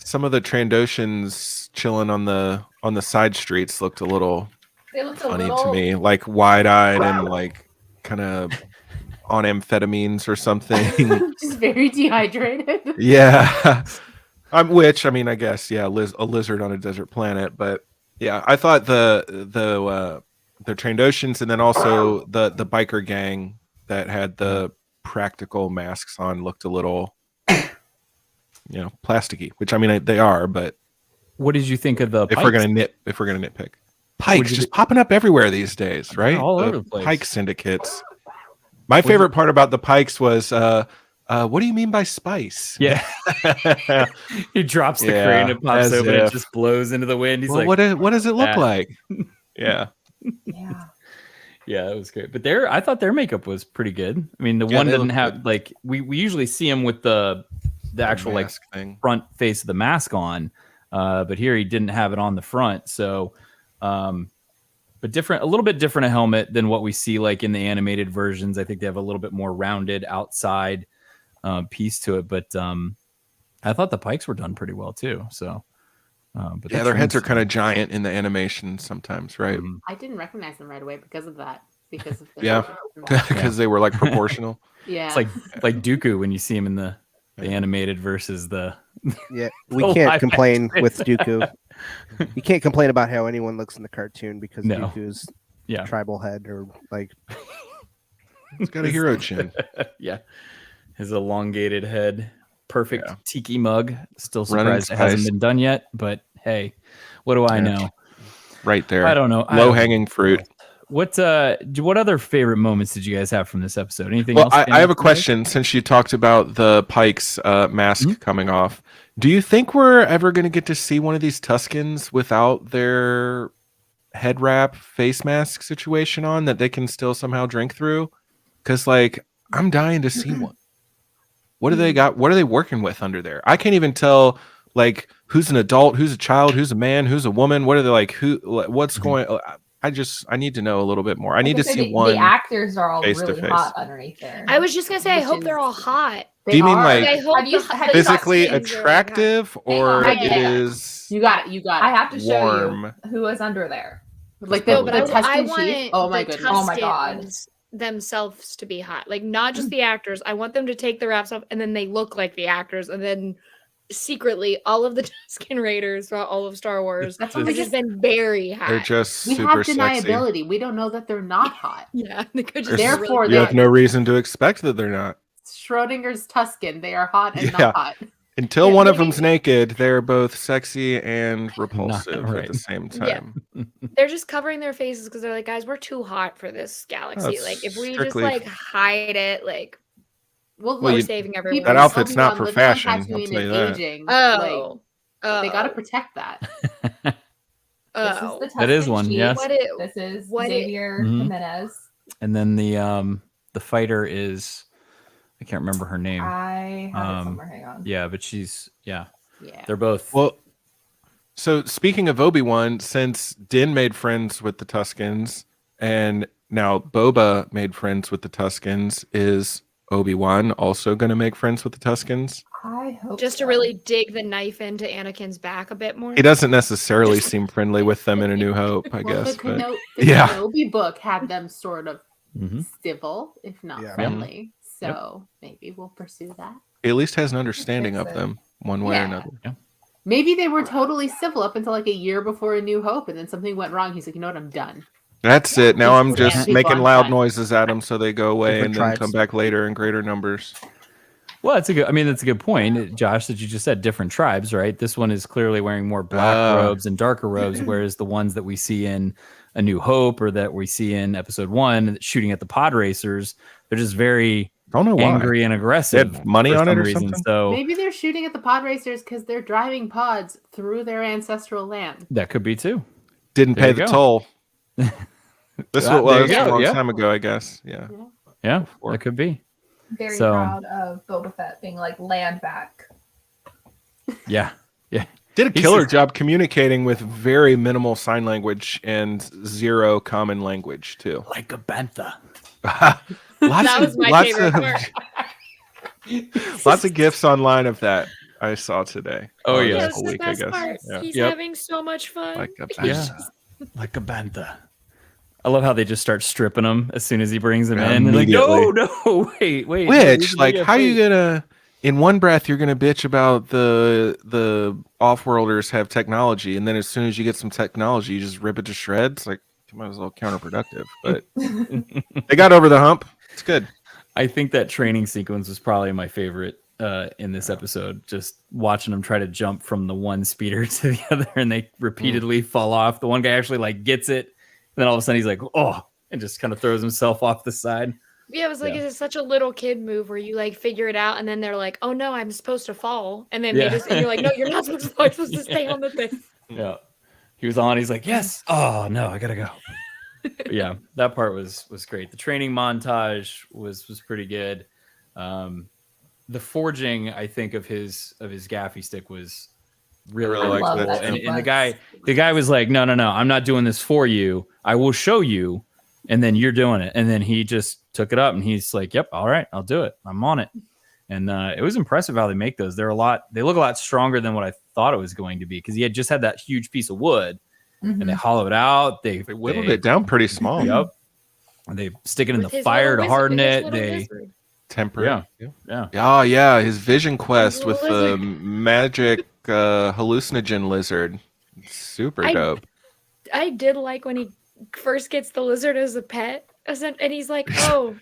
S3: Trandoshans chilling on the side streets looked a little
S6: They looked a
S3: funny
S6: little.
S3: to me, like wide-eyed and like kind of on amphetamines or something.
S7: Just very dehydrated.
S3: Yeah. Which I mean, I guess, yeah, a lizard on a desert planet, but yeah, I thought the Trandoshans and then also the biker gang that had the practical masks on looked a little, plasticky. Which I mean, they are, but
S2: What did you think of the
S3: if
S2: Pikes?
S3: we're gonna nitpick, Pikes just popping up everywhere these days, right?
S2: all over the place.
S3: Pike syndicates. My favorite part about the Pikes was, what do you mean by spice?
S2: Yeah. He drops the
S3: Yeah,
S2: crane, it pops
S3: as
S2: open, it
S3: if.
S2: just blows into the wind. He's
S3: Well,
S2: like,
S3: what does it look
S2: that.
S3: like? Yeah.
S6: Yeah.
S2: yeah, that was great. But I thought their makeup was pretty good. I mean, the
S3: Yeah,
S2: one
S3: they
S2: didn't
S3: look
S2: have
S3: good.
S2: like we usually see him with the actual like
S3: mask thing.
S2: front face of the mask on, but here he didn't have it on the front. So, but a little bit different a helmet than what we see like in the animated versions. I think they have a little bit more rounded outside piece to it. But I thought the Pikes were done pretty well too. So, but
S3: Yeah, their heads are kind of giant in the animation sometimes, right?
S2: Mhm.
S7: I didn't recognize them right away because of that. Because of the
S3: Yeah. Because they were like proportional.
S7: yeah.
S2: It's like Dooku when you see him in the animated versus the
S4: Yeah, we
S2: The
S4: can't
S2: live
S4: complain
S2: action.
S4: with Dooku. You can't complain about how anyone looks in the cartoon because
S2: No.
S4: Dooku's
S2: yeah
S4: tribal head or like
S3: It's got a hero chin.
S2: yeah his elongated head, perfect
S3: Yeah.
S2: tiki mug. Still
S3: Running
S2: surprised it hasn't
S3: skies.
S2: been done yet, but hey, what do I
S3: Yeah.
S2: know?
S3: Right there.
S2: I don't know.
S3: Low hanging fruit.
S2: What other favorite moments did you guys have from this episode? Anything
S3: Well,
S2: else?
S3: I have a question since you talked about the Pike's mask
S2: Mhm.
S3: coming off. Do you think we're ever going to get to see one of these Tuskens without their head wrap face mask situation on that they can still somehow drink through? Because, like, I'm dying to see one. What do they got? What are they working with under there? I can't even tell, like, who's an adult, who's a child, who's a man, who's a woman. What are they like? What's going? I need to know a little bit more. I need to see one.
S6: The actors are all
S3: face to
S6: really
S3: face.
S6: hot underneath there.
S8: I was just gonna say, I
S7: Which
S8: hope
S7: is-
S8: they're all hot.
S3: Do you mean,
S7: are.
S3: like,
S8: I hope
S6: Have you-
S8: the
S6: have you
S3: physically
S8: costumes are, like,
S3: attractive, or
S6: Hang on.
S3: it
S6: Yeah.
S3: is
S7: You got it.
S6: I have to show
S3: warm?
S6: you who is under there.
S7: Like
S2: No,
S7: the
S2: but
S7: Tusken
S8: I
S7: chief.
S8: want
S7: Oh my
S8: the
S7: goodness.
S6: Oh my God.
S8: Tuskens themselves to be hot, like not just the actors. I want them to take the wraps off and then they look like the actors, and then secretly all of the Tusken Raiders throughout all of Star Wars
S7: That's
S8: have
S7: what
S8: just been very hot.
S3: They're just
S7: We
S3: super
S7: have
S3: sexy.
S7: deniability. We don't know that they're not hot.
S8: Yeah, they could
S3: There's-
S8: just
S7: Therefore,
S3: You
S7: they-
S3: have no reason to expect that they're not.
S7: Schrodinger's Tusken. They are hot and
S3: Yeah.
S7: not hot.
S3: Until
S8: Yeah,
S3: one of
S8: maybe-
S3: them's naked, they're both sexy and repulsive
S2: right.
S3: at the same
S8: Yeah.
S3: time.
S8: They're just covering their faces because they're like, guys, we're too hot for this galaxy.
S3: That's
S8: Like if we just
S3: strictly-
S8: like hide it, like
S7: Well,
S3: Well,
S8: we're
S3: you-
S8: saving
S7: people
S8: everyone.
S3: That outfit's not
S7: Obi-Wan
S3: for
S7: living on
S3: fashion, I'll
S7: Tatooine
S3: tell you
S7: and
S3: that.
S7: aging.
S8: Oh,
S7: They got to protect that.
S6: This
S8: oh.
S6: is the
S2: That is
S6: Tusken
S2: one,
S6: Chief.
S2: yes.
S8: What it,
S6: This is
S8: What it-
S6: Xavier
S2: Mhm.
S6: Jimenez.
S2: And then the fighter is, I can't remember her name.
S6: I have it
S2: Um,
S6: somewhere. Hang on.
S2: Yeah, but she's
S7: Yeah.
S2: they're both.
S3: Well, so speaking of Obi-Wan, since Din made friends with the Tuskens, and now Boba made friends with the Tuskens, is Obi-Wan also going to make friends with the Tuskens?
S6: I hope
S8: just to
S6: so.
S8: really dig the knife into Anakin's back a bit more.
S3: He doesn't necessarily seem friendly with them in A New Hope, I
S7: Well,
S3: guess.
S7: the,
S3: But
S7: the
S3: Yeah.
S7: Kenobi book had them sort of
S2: Mhm.
S7: civil, if not
S4: Yeah.
S7: friendly. So maybe we'll pursue that.
S3: he at least has an understanding of them one way or
S6: Yeah.
S3: another.
S7: Maybe they were totally civil up until like a year before A New Hope, and then something went wrong. He's like, you know what, I'm done.
S3: That's it. Now I'm
S7: Just
S3: just
S7: people
S3: making
S7: on
S3: loud
S7: time.
S3: noises at them so they go away
S4: Different
S3: and then
S4: tribes.
S3: come back later in greater numbers.
S2: Well, that's a good point, Josh, that you just said different tribes, right? This one is clearly wearing more black robes and darker robes, whereas the ones that we see in A New Hope or that we see in Episode 1 shooting at the pod racers, they're just very
S3: Don't know why.
S2: angry and aggressive.
S3: They had money
S2: for
S3: on
S2: some
S3: it or
S2: reason.
S3: something?
S2: So
S7: Maybe they're shooting at the pod racers because they're driving pods through their ancestral land.
S2: that could be too.
S3: Didn't
S2: There
S3: pay
S2: you
S3: the
S2: go.
S3: toll. This
S2: There
S3: was
S2: you
S3: a
S2: go,
S3: long
S2: yeah.
S3: time ago, I guess. Yeah.
S2: Yeah,
S3: Before.
S2: that could be.
S6: Very
S2: So-
S6: proud of Boba Fett being like land back.
S2: Yeah. Yeah.
S3: Did a
S2: He's
S3: killer
S2: just-
S3: job communicating with very minimal sign language and zero common language too.
S2: Like a bantha.
S3: lots
S8: That
S3: of,
S8: was my
S3: lots
S8: favorite
S3: of,
S8: part.
S3: Lots of gifs online of that I saw today.
S2: Oh,
S3: Or
S2: yeah.
S3: this
S8: That's
S3: whole
S8: the
S3: week, I
S8: best
S3: guess.
S8: part.
S3: Yeah.
S8: He's
S2: Yep.
S8: having so much fun.
S3: Like a
S2: Yeah.
S3: bantha.
S2: Like a bantha. I love how they just start stripping him as soon as he brings him in. They're like,
S3: Immediately.
S2: no, wait.
S3: Which, like, how you gonna? In one breath, you're gonna bitch about the off-worlders have technology, and then as soon as you get some technology, you just rip it to shreds. Like, you might as well counterproductive. But they got over the hump. It's good.
S2: I think that training sequence was probably my favorite in this episode. Just watching them try to jump from the one speeder to the other, and they repeatedly fall off. The one guy actually like gets it, and then all of a sudden he's like, "Oh," and just kind of throws himself off the side.
S8: Yeah, it was like it's such a little kid move where you like figure it out and then they're like, "Oh no, I'm supposed to fall," and then and you're like, "No, you're not supposed to fall. You're supposed to stay on the thing."
S2: Yeah, he was on. He's like, "Yes." Oh no, I gotta go. But yeah, that part was great. The training montage was pretty good. The forging, I think, of his gaffy stick was really,
S3: really
S2: really
S3: liked
S2: cool.
S3: that
S2: And,
S3: too.
S2: and the guy was like, no, I'm not doing this for you. I will show you, and then you're doing it. And then he just took it up, and he's like, yep, all right, I'll do it. I'm on it. And it was impressive how they make those. They look a lot stronger than what I thought it was going to be, because he had just had that huge piece of wood, and they hollow it out. They
S3: whittled it down pretty small.
S2: Yep. And they stick it in
S8: With
S2: the
S8: his
S2: fire
S8: little
S2: to harden
S8: wizard-
S2: it.
S8: with his little
S2: They
S8: wizard.
S3: Temper.
S2: yeah.
S3: Oh yeah, his vision quest with
S8: little
S3: the
S8: lizard.
S3: magic hallucinogen lizard. Super dope.
S8: I did like when he first gets the lizard as a pet, and he's like, "Oh,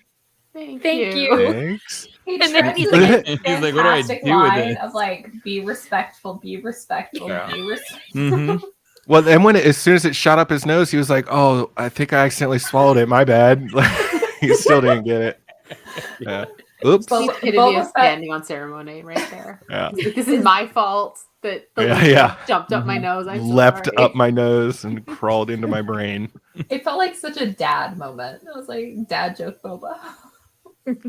S7: Thank
S8: you."
S3: Thanks.
S6: He
S8: And then
S6: tried
S8: he's
S6: to
S8: like-
S6: this
S2: He's like, what do I
S6: fantastic
S2: do with
S6: line
S2: it?
S6: of like, be respectful, be respectful,
S3: Yeah.
S6: be respectful.
S2: Mhm.
S3: Well, and as soon as it shot up his nose, he was like, "Oh, I think I accidentally swallowed it. My bad." He still didn't get it. Yeah. Oops.
S6: Bo-
S7: He's epitome
S6: Boba
S7: of
S6: Fett-
S7: standing on ceremony right there.
S3: Yeah.
S7: He's like, this is my fault that the
S3: Yeah,
S7: lizard
S3: yeah.
S7: jumped up my nose. I'm so
S3: Leapt
S7: sorry.
S3: up my nose and crawled into my brain.
S6: It felt like such a dad moment. I was like, dad joke Boba.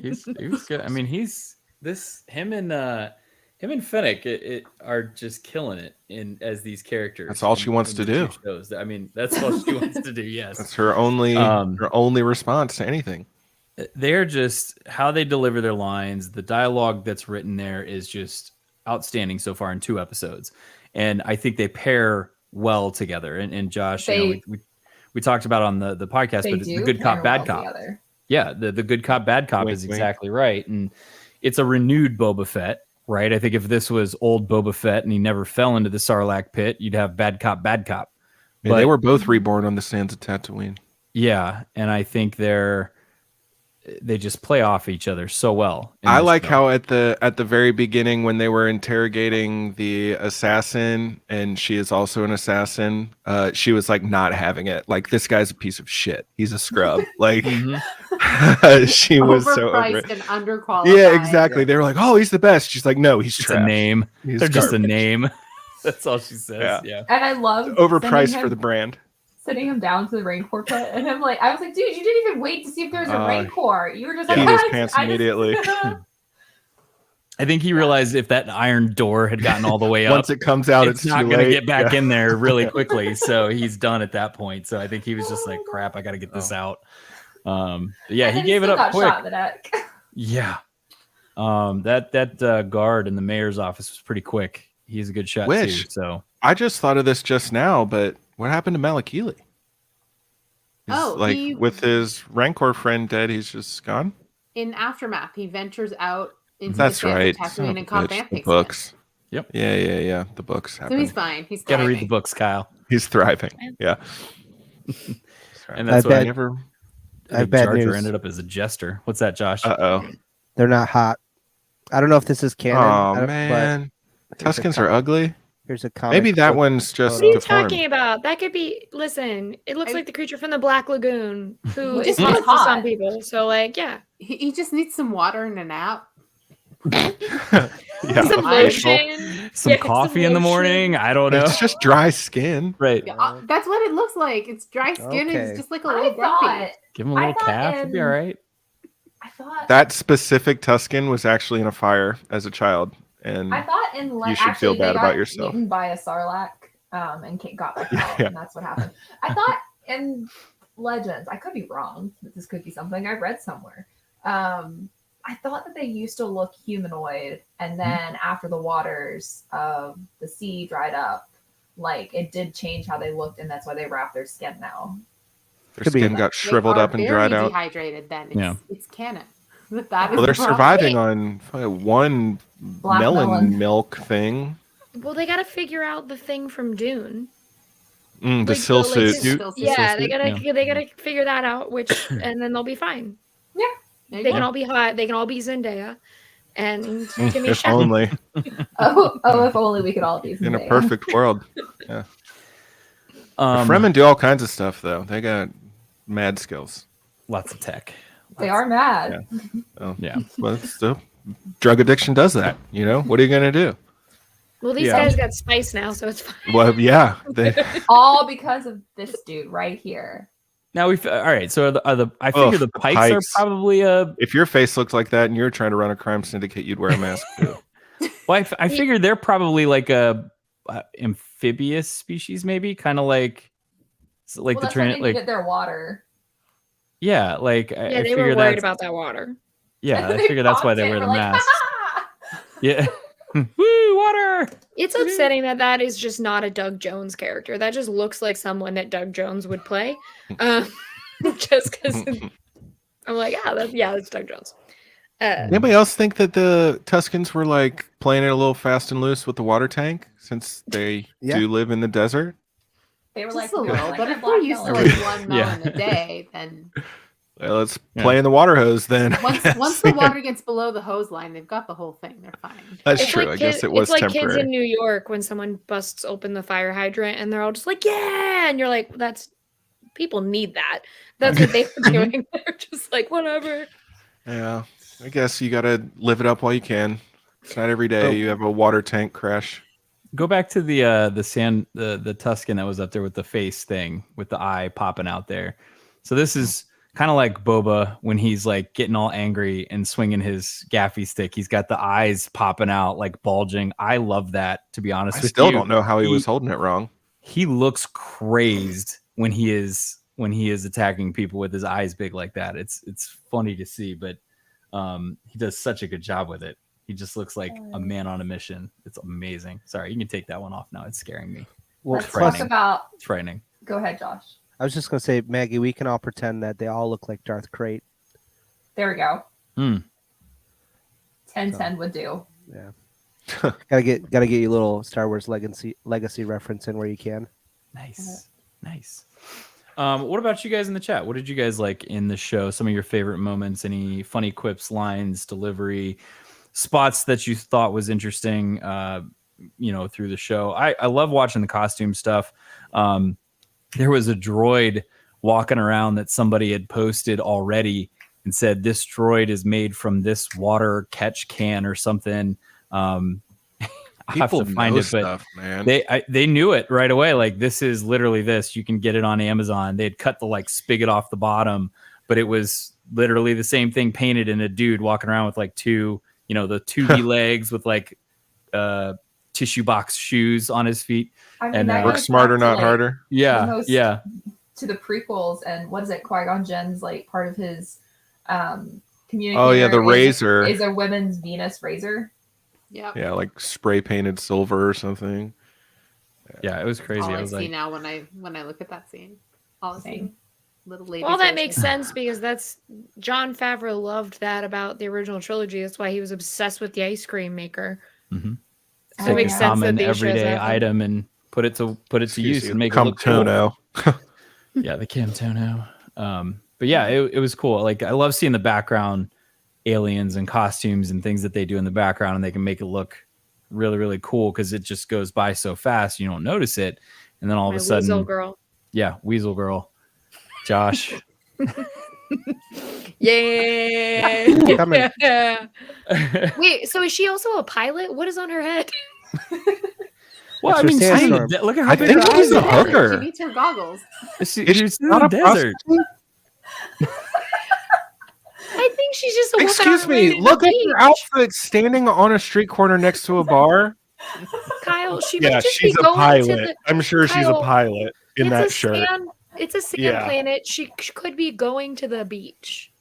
S2: He was good. I mean, him and Fennec are just killing it as these characters.
S3: That's all she wants to
S2: the
S3: do.
S2: two shows. I mean, that's all she wants to do. Yes,
S3: That's her only response to anything.
S2: they're just how they deliver their lines. The dialogue that's written there is just outstanding so far in 2 episodes, and I think they pair well together. And Josh, we talked about on the podcast,
S6: They
S2: but it's
S6: do
S2: the good cop,
S6: pair
S2: bad
S6: well
S2: cop.
S6: together.
S2: Yeah, the good cop, bad cop
S3: Wink,
S2: is
S3: wink.
S2: exactly right. And it's a renewed Boba Fett, right? I think if this was old Boba Fett and he never fell into the Sarlacc pit, you'd have bad cop, bad cop.
S3: Yeah, they were both reborn on the sands of Tatooine.
S2: Yeah, and I think they just play off each other so well. in
S3: I
S2: this
S3: like
S2: show.
S3: how at the very beginning, when they were interrogating the assassin, and she is also an assassin, she was like not having it. Like, this guy's a piece of shit. He's a scrub. Like, she was so over
S7: overpriced
S3: it.
S7: and underqualified.
S3: Yeah, exactly. They were like, "Oh, he's the best." She's like, "No, he's
S2: it's a
S3: trash.
S2: name.
S3: He's
S2: They're just a
S3: garbage.
S2: name. That's all she says. Yeah.
S6: And I love
S3: Overpriced for the brand."
S6: sending him down to the Rancor pit, and I'm like, I was like, dude, you didn't even wait to see if there's a Rancor. You were just like,
S3: Peed his
S6: "Ah,
S3: pants
S6: I just-"
S3: immediately.
S2: I think he realized if that iron door had gotten all the way up,
S3: Once it comes out,
S2: it's
S3: it's
S2: not
S3: too
S2: going to
S3: late.
S2: get back
S3: Yeah.
S2: in there really quickly. So he's done at that point. So I think he was just like, crap, I got to get this out. But yeah,
S6: And
S2: he
S6: then
S2: gave it
S6: still
S2: up
S6: got
S2: quick.
S6: shot in the neck.
S2: Yeah. That guard in the mayor's office was pretty quick. He's a good shot
S3: Which-
S2: too. So
S3: I just thought of this just now, but what happened to Malakili?
S7: Oh,
S3: like
S7: he-
S3: with his Rancor friend dead, he's just gone.
S7: In Aftermath, he ventures out into
S3: That's
S7: the sands
S3: right.
S7: of
S3: Son
S7: Tatooine
S3: of
S7: and
S3: a
S7: Cobb
S3: bitch,
S7: Vanth
S3: the
S7: takes
S3: books.
S2: Yep.
S3: Yeah. The books
S7: him.
S3: happen.
S7: So he's fine. He's
S2: got to read the
S7: thriving.
S2: books, Kyle.
S3: He's thriving. Yeah.
S2: And that's
S4: I
S2: why
S4: bet-
S3: Never.
S4: I have bad
S2: Jar Jar
S4: news.
S2: ended up as a jester. What's that, Josh?
S3: Oh.
S4: They're not hot. I don't know if this is canon. I
S3: Oh
S4: don't-
S3: man.
S4: but here's a
S3: Tuscans
S4: co-
S3: are ugly.
S4: Here's a comic.
S3: Maybe that
S4: book
S3: one's just
S4: photo.
S8: What are you
S3: deformed.
S8: talking about? That could be. Listen, it looks like the creature from the Black Lagoon, who
S6: Which
S8: is
S6: is
S8: hot to
S6: hot.
S8: some people. So, like, yeah,
S7: He just needs some water and a nap.
S3: Yeah.
S8: some
S3: facial.
S8: lotion,
S2: Some
S8: yeah,
S2: coffee in the
S8: lotion.
S2: morning. I don't know.
S3: It's just dry skin.
S2: Right.
S7: Yeah, that's what it looks like. It's dry skin and
S4: Okay.
S7: it's just like a
S6: I
S7: little
S6: thought,
S7: grumpy.
S2: Give him a little
S6: I thought
S2: calf. It'll be all right.
S3: That specific Tuscan was actually in a fire as a child, and
S6: I thought in
S3: You should feel bad
S6: they
S3: about
S6: got
S3: yourself.
S6: eaten by a sarlacc, and got back out,
S3: Yeah.
S6: and that's what happened. I thought in Legends, I could be wrong, but this could be something I've read somewhere. I thought that they used to look humanoid, and then after the waters of the sea dried up, like it did change how they looked, and that's why they wrap their skin now.
S3: Their
S4: Could be.
S3: skin got
S7: They
S3: shriveled
S7: are
S3: up and
S7: very
S3: dried out.
S7: dehydrated. Then
S2: Yeah.
S7: it's canon. That is
S3: Well, they're
S7: the problem.
S3: surviving on one
S6: Black
S3: melon
S6: melon.
S3: milk thing.
S8: Well, they got to figure out the thing from Dune.
S3: The
S8: Like,
S3: sill
S8: so, like,
S3: suit.
S8: Yeah, they gotta
S2: yeah.
S8: they gotta figure that out, and then they'll be fine.
S7: There you
S8: They
S7: go.
S8: can all be hot. They can all be Zendaya, and give me a
S3: If
S8: shot.
S3: only
S6: Oh, if only we could all be
S3: in a
S6: Zendaya.
S3: perfect world. The
S2: Um,
S3: Fremen do all kinds of stuff, though. They got mad skills.
S2: lots of tech.
S6: They are mad.
S2: Yeah.
S3: Well, so drug addiction does that. You know, what are you gonna do?
S8: Well, these
S2: Yeah.
S8: guys got spice now, so it's fine.
S3: Well, yeah,
S6: All because of this dude right here.
S2: Now all right. So I figure the
S3: the
S2: pikes are
S3: pikes.
S2: probably
S3: if your face looked like that and you're trying to run a crime syndicate, you'd wear a mask too.
S2: well, I figure they're probably like a amphibious species, maybe kind of like
S6: Well,
S2: the
S6: that's why they
S2: train, like
S6: needed their water.
S2: yeah, like I
S8: Yeah, they
S2: figure
S8: were worried
S2: that's
S8: about that water.
S2: yeah, I
S6: They
S2: figure that's why
S6: popped
S2: they
S6: it,
S2: wear
S6: we're
S2: the
S6: like,
S2: masks.
S6: "Ha!"
S2: Yeah. Woo, water.
S8: It's upsetting that is just not a Doug Jones character. That just looks like someone that Doug Jones would play. Just because I'm like, that's Doug Jones.
S3: Anybody else think that the Tuscans were like playing it a little fast and loose with the water tank since they
S4: Yeah.
S3: do live in the desert?
S6: They were
S7: Just
S6: like,
S7: a
S6: "We were
S7: little,
S6: like
S7: but
S6: a
S7: if
S6: black
S7: we're used to
S6: melon."
S7: like one melon a day, then
S3: Well, let's
S2: Yeah.
S3: play in the water hose then. I
S7: once
S3: guess.
S7: the water gets below the hose line, they've got the whole thing. They're fine.
S3: That's
S8: It's
S3: true.
S8: like
S3: I guess it was
S8: it's like kids
S3: temporary.
S8: in New York when someone busts open the fire hydrant and they're all just like, yeah, and you're like, that's people need that. That's what they were doing. They're just like, whatever.
S3: Yeah, I guess you got to live it up while you can. It's not every day you have a water tank crash.
S2: Go back to the Tuscan that was up there with the face thing with the eye popping out there. So this is kind of like Boba when he's like getting all angry and swinging his gaffy stick. He's got the eyes popping out, like bulging. I love that, to be honest
S3: I
S2: with
S3: still
S2: you.
S3: don't know how he
S2: He-
S3: was holding it wrong.
S2: He looks crazed when he is attacking people with his eyes big like that. It's funny to see, but he does such a good job with it. He just looks like a man on a mission. It's amazing. Sorry, you can take that one off now. It's scaring me.
S4: Well,
S6: Let's
S4: plus,
S6: talk about.
S2: It's frightening.
S6: Go ahead, Josh.
S4: I was just gonna say, Maggie, we can all pretend that they all look like Darth Crate.
S6: There we go.
S2: Hmm.
S6: 10-10 would do.
S4: Yeah. gotta get you a little Star Wars legacy reference in where you can.
S2: Nice. What about you guys in the chat? What did you guys like in the show? Some of your favorite moments, any funny quips, lines, delivery, spots that you thought was interesting, through the show. I love watching the costume stuff. There was a droid walking around that somebody had posted already and said, this droid is made from this water catch can or something. I have to find
S3: know
S2: it, but
S3: stuff, man.
S2: they knew it right away. Like, this is literally this. You can get it on Amazon. They'd cut the like spigot off the bottom, but it was literally the same thing painted in a dude walking around with like the 2D legs with like tissue box shoes on his feet.
S6: I mean,
S2: And,
S6: that
S3: Work
S6: goes
S3: smarter,
S6: back to,
S3: not
S6: like,
S3: harder.
S2: Yeah,
S6: most-
S2: yeah.
S6: To the prequels, and what is it? Qui-Gon Jinn's like part of his communicator.
S3: Oh, yeah, the
S6: is-
S3: razor.
S6: is a women's Venus razor.
S7: Yep.
S3: Yeah, like spray painted silver or something.
S2: Yeah, it was crazy.
S7: All
S2: I
S7: I
S2: was
S7: see
S2: like,
S7: now when I look at that scene. All I see.
S6: Same.
S7: Little lady.
S8: Well, that
S7: face.
S8: makes sense because that's Jon Favreau loved that about the original trilogy. That's why he was obsessed with the ice cream maker.
S2: mhm.
S6: Oh,
S2: Take a
S8: makes sense that
S2: common
S8: these shows
S2: everyday
S8: happen.
S2: item and put it to use and make it
S3: Come
S2: look cool.
S3: Tono.
S2: Yeah, the Camtono. But yeah, it was cool. Like, I love seeing the background aliens and costumes and things that they do in the background, and they can make it look really, really cool because it just goes by so fast you don't notice it, and then all
S8: My
S2: of a sudden,
S8: Weasel girl.
S2: yeah, Weasel Girl, Josh.
S8: Yeah.
S4: Coming.
S8: Yeah. Wait, so is she also a pilot? What is on her head?
S2: Well, I
S4: That's
S2: mean,
S4: her
S2: she's in the
S4: sandstorm.
S2: look at how
S3: I
S2: big
S3: think
S2: her
S3: she's
S2: eyes
S3: a
S2: are.
S3: hooker.
S7: She needs her goggles.
S2: She's
S3: Is
S2: in
S3: not
S2: the
S3: a
S2: desert.
S3: prostitute?
S8: I think she's just a woman
S3: Excuse
S8: on
S3: me.
S8: the
S3: Look at
S8: beach.
S3: her outfit standing on a street corner next to a bar.
S8: Kyle, she
S3: Yeah,
S8: might just
S3: she's
S8: be
S3: a
S8: going
S3: pilot.
S8: to the
S3: I'm sure she's a
S8: Kyle,
S3: pilot in
S8: it's
S3: that
S8: a
S3: shirt.
S8: It's a sand
S3: Yeah.
S8: planet. She could be going to the beach.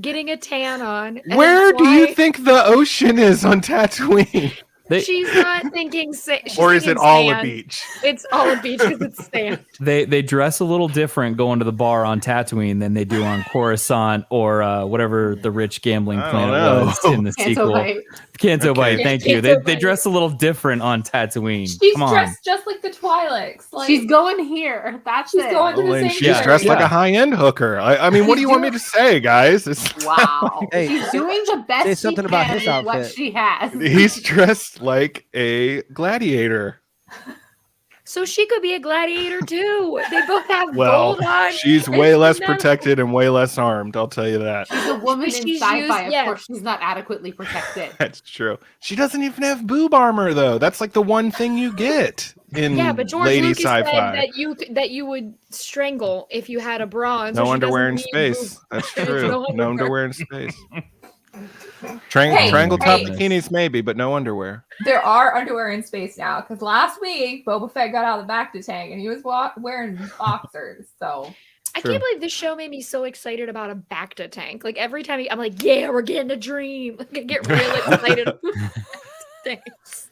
S8: getting a tan on. and then
S3: Where do you
S8: flying-
S3: think the ocean is on Tatooine?
S8: She's not thinking she's
S3: Or is it
S8: thinking
S3: all a
S8: sand.
S3: beach?
S8: It's all a beach because it's sand.
S2: They dress a little different going to the bar on Tatooine than they do on Coruscant or whatever the rich gambling
S3: I
S2: planet
S3: don't
S2: was
S3: know.
S2: in the sequel.
S7: Canto
S2: Canto
S3: Okay.
S2: Bight, thank you. They dress a little different on Tatooine.
S6: She's
S2: Come on.
S6: dressed just like the Twi'leks. Like
S7: She's going here. That's
S6: she's
S7: it.
S6: going to
S3: Oh,
S6: the
S3: and
S6: same
S3: she's
S2: Yeah.
S3: dressed like
S2: Yeah.
S3: a high-end hooker. I mean, what do you want me to say, guys?
S7: Wow.
S4: Hey,
S7: She's doing the best
S4: say something
S7: she
S4: about
S7: can
S4: his
S7: with what
S4: outfit.
S7: she has.
S3: He's dressed like a gladiator.
S8: So she could be a gladiator too. They both have
S3: Well,
S8: gold on.
S3: she's
S8: and
S3: way less
S8: metal.
S3: protected and way less armed, I'll tell you that.
S7: She's a woman in
S8: She's
S7: sci-fi.
S8: used-
S7: Of
S8: yeah.
S7: course, she's not adequately protected.
S3: That's true. She doesn't even have boob armor, though. That's like the one thing you get in
S8: Yeah, but George
S3: lady
S8: Lucas
S3: sci-fi.
S8: said that you would strangle if you had a bra. and so
S3: No
S8: she
S3: underwear in
S8: doesn't need
S3: space.
S8: boob-
S3: That's
S8: There's
S3: true.
S8: no
S3: No underwear in space. Triangle top
S6: hey.
S3: bikinis, maybe, but no underwear.
S6: there are underwear in space now because last week Boba Fett got out of the back to tank and he was wearing boxers. So
S8: I
S3: True.
S8: can't believe this show made me so excited about a Bacta tank. Like every time I'm like, yeah, we're getting a dream. Like, I get real excited. about tanks.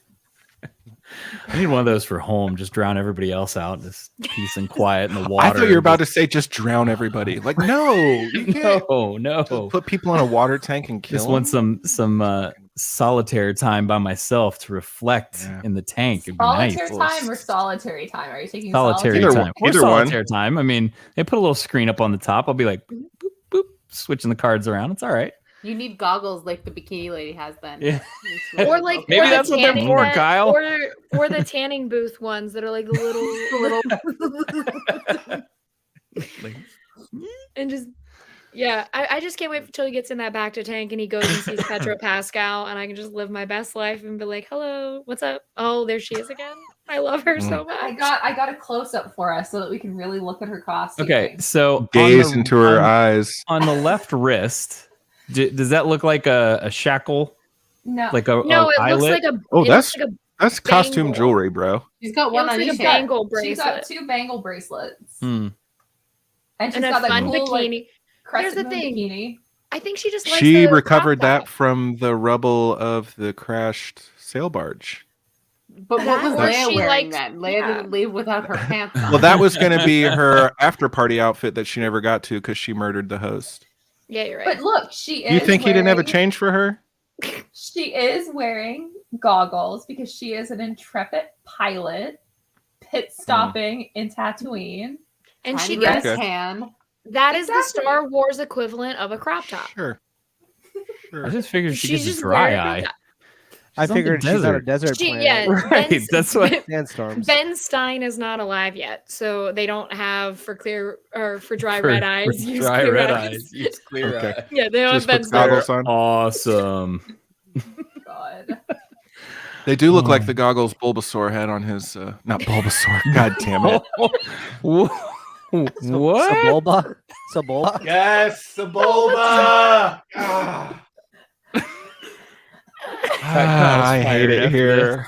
S2: I need one of those for home. Just drown everybody else out. Just peace and quiet in the water.
S3: I thought you were about to say just drown everybody. Like, no, you can't
S2: No.
S3: put people in a water tank and kill
S2: Just
S3: them.
S2: want some solitary time by myself to reflect
S3: Yeah.
S2: in the tank. It'd be nice.
S6: solitary time or solitary time? Are you taking
S2: Solitary
S3: Either
S2: time.
S3: one-
S2: Or
S3: either one.
S2: solitaire time. I mean, they put a little screen up on the top. I'll be like, boop, boop, boop, switching the cards around. It's all right.
S7: You need goggles like the bikini lady has then.
S2: Yeah.
S7: It's really
S8: Or like
S2: Maybe
S8: or the
S2: that's what they're
S8: tanning
S2: for,
S8: that-
S2: Kyle.
S8: Or the tanning booth ones that are like the little and just yeah, I just can't wait until he gets in that Bacta tank and he goes and sees Petra Pascal and I can just live my best life and be like, hello, what's up? Oh, there she is again. I love her so much.
S6: I got a close up for us so that we can really look at her costume.
S2: Okay, so
S3: Gaze
S2: on
S3: into her
S2: on-
S3: eyes.
S2: on the left wrist. Does that look like a shackle?
S6: No.
S2: Like a
S8: No, it
S2: eyelet?
S8: looks like a
S3: Oh,
S8: it
S3: that's
S8: looks like a
S3: That's costume
S8: bangle.
S3: jewelry, bro.
S7: She's got
S8: it
S7: one
S8: looks
S7: on
S8: like a
S7: each hand.
S8: bangle
S6: She's got
S8: bracelet
S6: 2 bangle bracelets.
S2: Hmm.
S6: And she's
S8: and a
S6: got that
S8: fun
S6: cool,
S8: bikini.
S6: like, crescent
S8: Here's the
S6: moon
S8: thing.
S6: bikini.
S8: I think she just likes
S3: She
S8: the
S3: recovered
S8: crop
S3: that
S8: top.
S3: from the rubble of the crashed sail barge.
S7: But what was
S8: Or
S7: Leia
S8: she
S7: wearing
S8: likes-
S7: then? Leia
S8: yeah.
S7: didn't leave without her pants on.
S3: Well, that was going to be her after party outfit that she never got to because she murdered the host.
S8: Yeah, you're right.
S6: But look, she is
S3: You think he didn't have a
S6: wearing-
S3: change for her?
S6: She is wearing goggles because she is an intrepid pilot pit stopping in Tatooine.
S8: and she
S7: Tiny
S8: gets
S7: red
S3: Okay.
S7: tan.
S8: that is the
S6: Exactly.
S8: Star Wars equivalent of a crop top.
S3: Sure.
S2: I just figured she
S8: She's
S2: gets a
S8: just
S2: dry
S8: wearing
S2: eye.
S4: I
S2: She's on the
S4: figured she's on a
S2: desert.
S4: desert
S8: She,
S4: planet.
S8: yeah,
S2: Right,
S8: Ben's-
S2: that's what-
S4: Sandstorms.
S8: Ben Stein is not alive yet, so they don't have for clear or for dry
S2: For-
S8: red
S2: for
S8: eyes. Use
S2: dry
S8: clear
S2: red
S8: eyes.
S2: eyes. Use clear
S3: Okay.
S2: eye.
S8: Yeah, they don't
S3: Just
S8: have Ben
S3: puts
S8: Stein.
S3: goggles on.
S2: Awesome.
S6: God.
S3: They do look
S2: Oh.
S3: like the goggles Bulbasaur had on his. Not Bulbasaur. God damn it.
S2: What?
S4: Sebulba? Sebulba?
S3: Yes, the Bulba. I hate it here.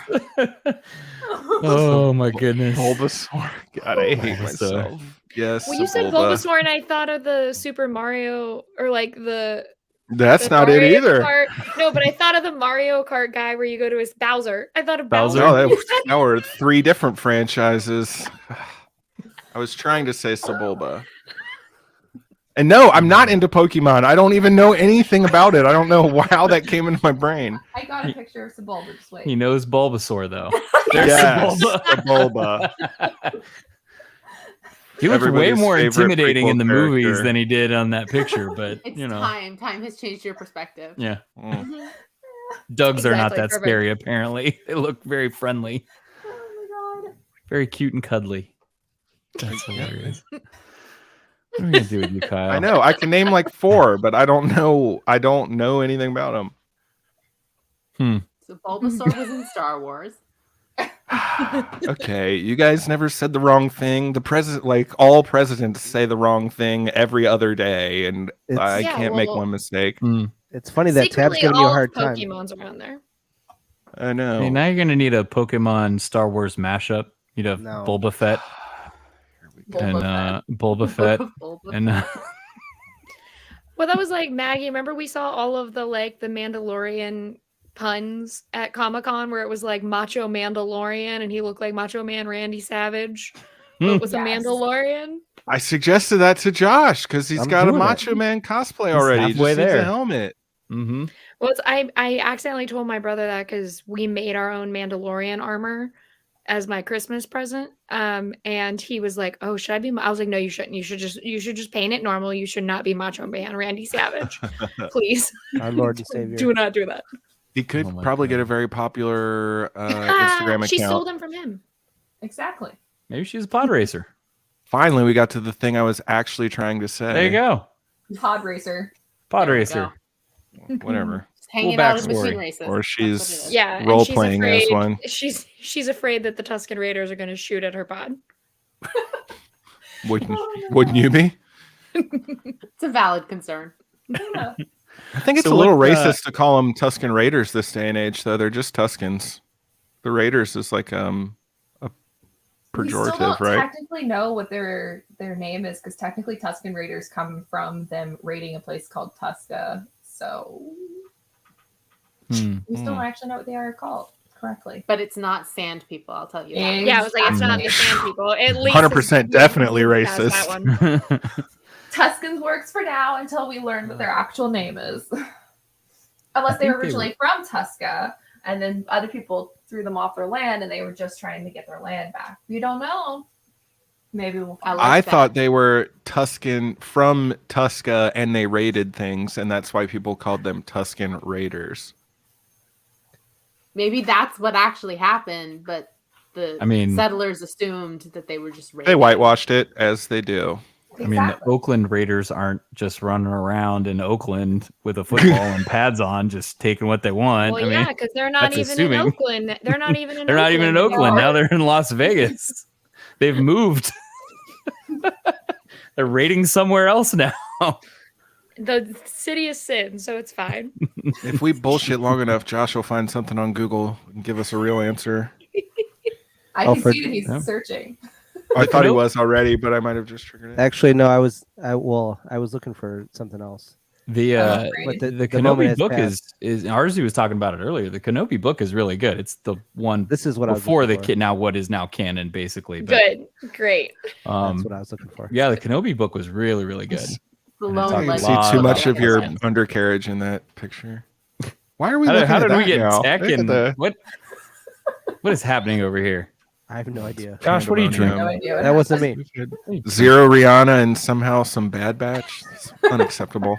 S2: Oh my goodness.
S3: Bulbasaur. God, I hate
S2: Bulbasaur.
S3: myself. Yes.
S8: Well, you said
S3: Sebulba.
S8: Bulbasaur, and I thought of the Super Mario or like the.
S3: That's
S8: the
S3: not it
S8: Mario
S3: either.
S8: Kart. No, but I thought of the Mario Kart guy where you go to his Bowser. I thought of
S2: Bowser?
S8: Bowser.
S3: No, that were 3 different franchises. I was trying to say Sebulba. And no, I'm not into Pokemon. I don't even know anything about it. I don't know how that came into my brain.
S6: I got a picture of Sebulba. Just wait.
S2: He knows Bulbasaur though. There's
S3: Yes,
S2: Sebulba.
S3: Sebulba.
S2: He looked way
S3: Everybody's
S2: more
S3: favorite
S2: intimidating
S3: prequel
S2: in the movies
S3: character.
S2: than he did on that picture, but
S7: It's
S2: you know,
S7: time. Time has changed your perspective.
S2: yeah.
S3: Mm.
S2: Dogs are not
S8: Exactly,
S2: that
S8: perfect.
S2: scary, apparently. They look very friendly,
S6: Oh my god.
S2: very cute and cuddly. That's hilarious. What are we gonna do with you, Kyle?
S3: I know. I can name like 4, but I don't know. I don't know anything about them.
S7: So Bulbasaur was in Star Wars.
S3: Okay, you guys never said the wrong thing. The president, like all presidents, say the wrong thing every other day, and
S4: It's-
S3: I
S8: Yeah,
S3: can't make
S8: well-
S3: one mistake.
S4: It's funny that Tab's
S8: Secretly,
S4: giving you a
S8: all
S4: hard time.
S8: Pokemon's around there.
S3: I know.
S2: Hey, now you're gonna need a Pokemon Star Wars mashup. You'd have
S4: No.
S2: Boba Fett and Bulba Fett
S7: Bulba.
S2: and
S8: Well, that was like Maggie. Remember we saw all of the the Mandalorian puns at Comic-Con where it was like Macho Mandalorian and he looked like Macho Man Randy Savage, but was a
S6: Yes.
S8: Mandalorian.
S3: I suggested that to Josh because he's
S2: I'm
S3: got a
S2: doing it.
S3: Macho Man cosplay
S2: He's
S3: already. He just
S2: halfway
S3: needs
S2: there.
S3: a helmet.
S2: Mm-hmm.
S8: Well, I accidentally told my brother that because we made our own Mandalorian armor as my Christmas present. And he was like, "Oh, should I be?" I was like, "No, you shouldn't. You should just paint it normal. You should not be Macho Man Randy Savage, please.
S4: Our Lord and Savior.
S8: Do not do that."
S3: He could
S2: Oh my
S3: probably
S2: God.
S3: get a very popular Instagram account.
S8: She stole them from him.
S6: Exactly.
S2: Maybe she's a pod racer.
S3: Finally, we got to the thing I was actually trying to say.
S2: There you go.
S6: Pod racer.
S2: Pod
S7: There we
S2: racer.
S7: go.
S3: Whatever.
S7: Just hanging
S2: Cool
S7: out in
S2: backstory.
S7: between races.
S3: Or
S7: That's
S3: she's-
S7: what it is.
S8: Yeah, and
S3: Role
S8: she's
S3: playing as
S8: afraid-
S3: one.
S8: She's afraid that the Tusken Raiders are going to shoot at her pod.
S3: Wouldn't you be?
S7: It's a valid concern.
S6: Yeah.
S3: I think it's
S2: So
S3: a little
S2: what,
S3: racist to call them Tusken Raiders this day and age, though. They're just Tuskens. The Raiders is like a
S6: We still
S3: pejorative,
S6: don't
S3: right?
S6: technically know what their name is because technically Tusken Raiders come from them raiding a place called Tusca. So we still don't actually know what they are called correctly.
S7: But it's not sand people, I'll tell you that.
S6: Exactly.
S8: Yeah, I was like, it's not the sand people. At least
S3: 100% definitely
S8: past that
S3: racist.
S8: one.
S6: Tuskens works for now until we learn what their actual name is. Unless they
S2: think
S6: were
S2: they
S6: originally from Tusca and then other people threw them off their land and they were just trying to get their land back. We don't know. Maybe we'll find
S7: like
S3: I
S7: that.
S3: thought they were Tuscan from Tusca and they raided things, and that's why people called them Tuscan Raiders.
S7: Maybe that's what actually happened, but the settlers assumed that they were just raiding.
S3: They whitewashed it, as they do.
S2: I mean, the Oakland Raiders aren't just running around in Oakland with a football and pads on, just taking what they want.
S8: Well,
S2: I
S8: yeah,
S2: mean,
S8: because they're not
S2: that's
S8: even
S2: assuming.
S8: in Oakland. They're not even in.
S2: they're not even in Oakland. Now they're in Las Vegas. They've moved. They're raiding somewhere else now.
S8: The city is sin, so it's fine.
S3: If we bullshit long enough, Josh will find something on Google and give us a real answer.
S6: I
S4: Oh,
S6: can
S4: for-
S6: see that he's
S2: Yeah.
S6: searching.
S3: I thought he was already, but I might have just triggered it.
S4: Actually, no, I was looking for something else.
S2: The
S4: But
S2: the
S4: the moment
S2: Kenobi
S4: has
S2: book
S4: passed.
S2: is Arzu was talking about it earlier. The Kenobi book is really good. It's the one
S4: This is what I was
S2: before the
S4: looking for.
S2: now what is now canon, basically. But,
S8: Good, great.
S4: That's what I was looking for.
S2: yeah, the Kenobi book was really, really good.
S7: The
S2: And
S7: lone
S2: it's
S3: I
S2: like
S3: can
S7: legend.
S2: lot
S3: see too
S2: of
S3: much of your
S2: Tuskens.
S3: undercarriage in that picture. Why are we
S2: How
S3: looking
S2: did
S3: at
S2: we
S3: that
S2: get
S3: now?
S2: tech
S3: Look at
S2: and
S3: the
S2: what is happening over here?
S4: I have no idea.
S2: Josh, what are you
S3: pandemonium.
S6: No
S2: drinking?
S6: idea.
S4: That wasn't me.
S3: Zero Rihanna and somehow some Bad Batch. It's unacceptable.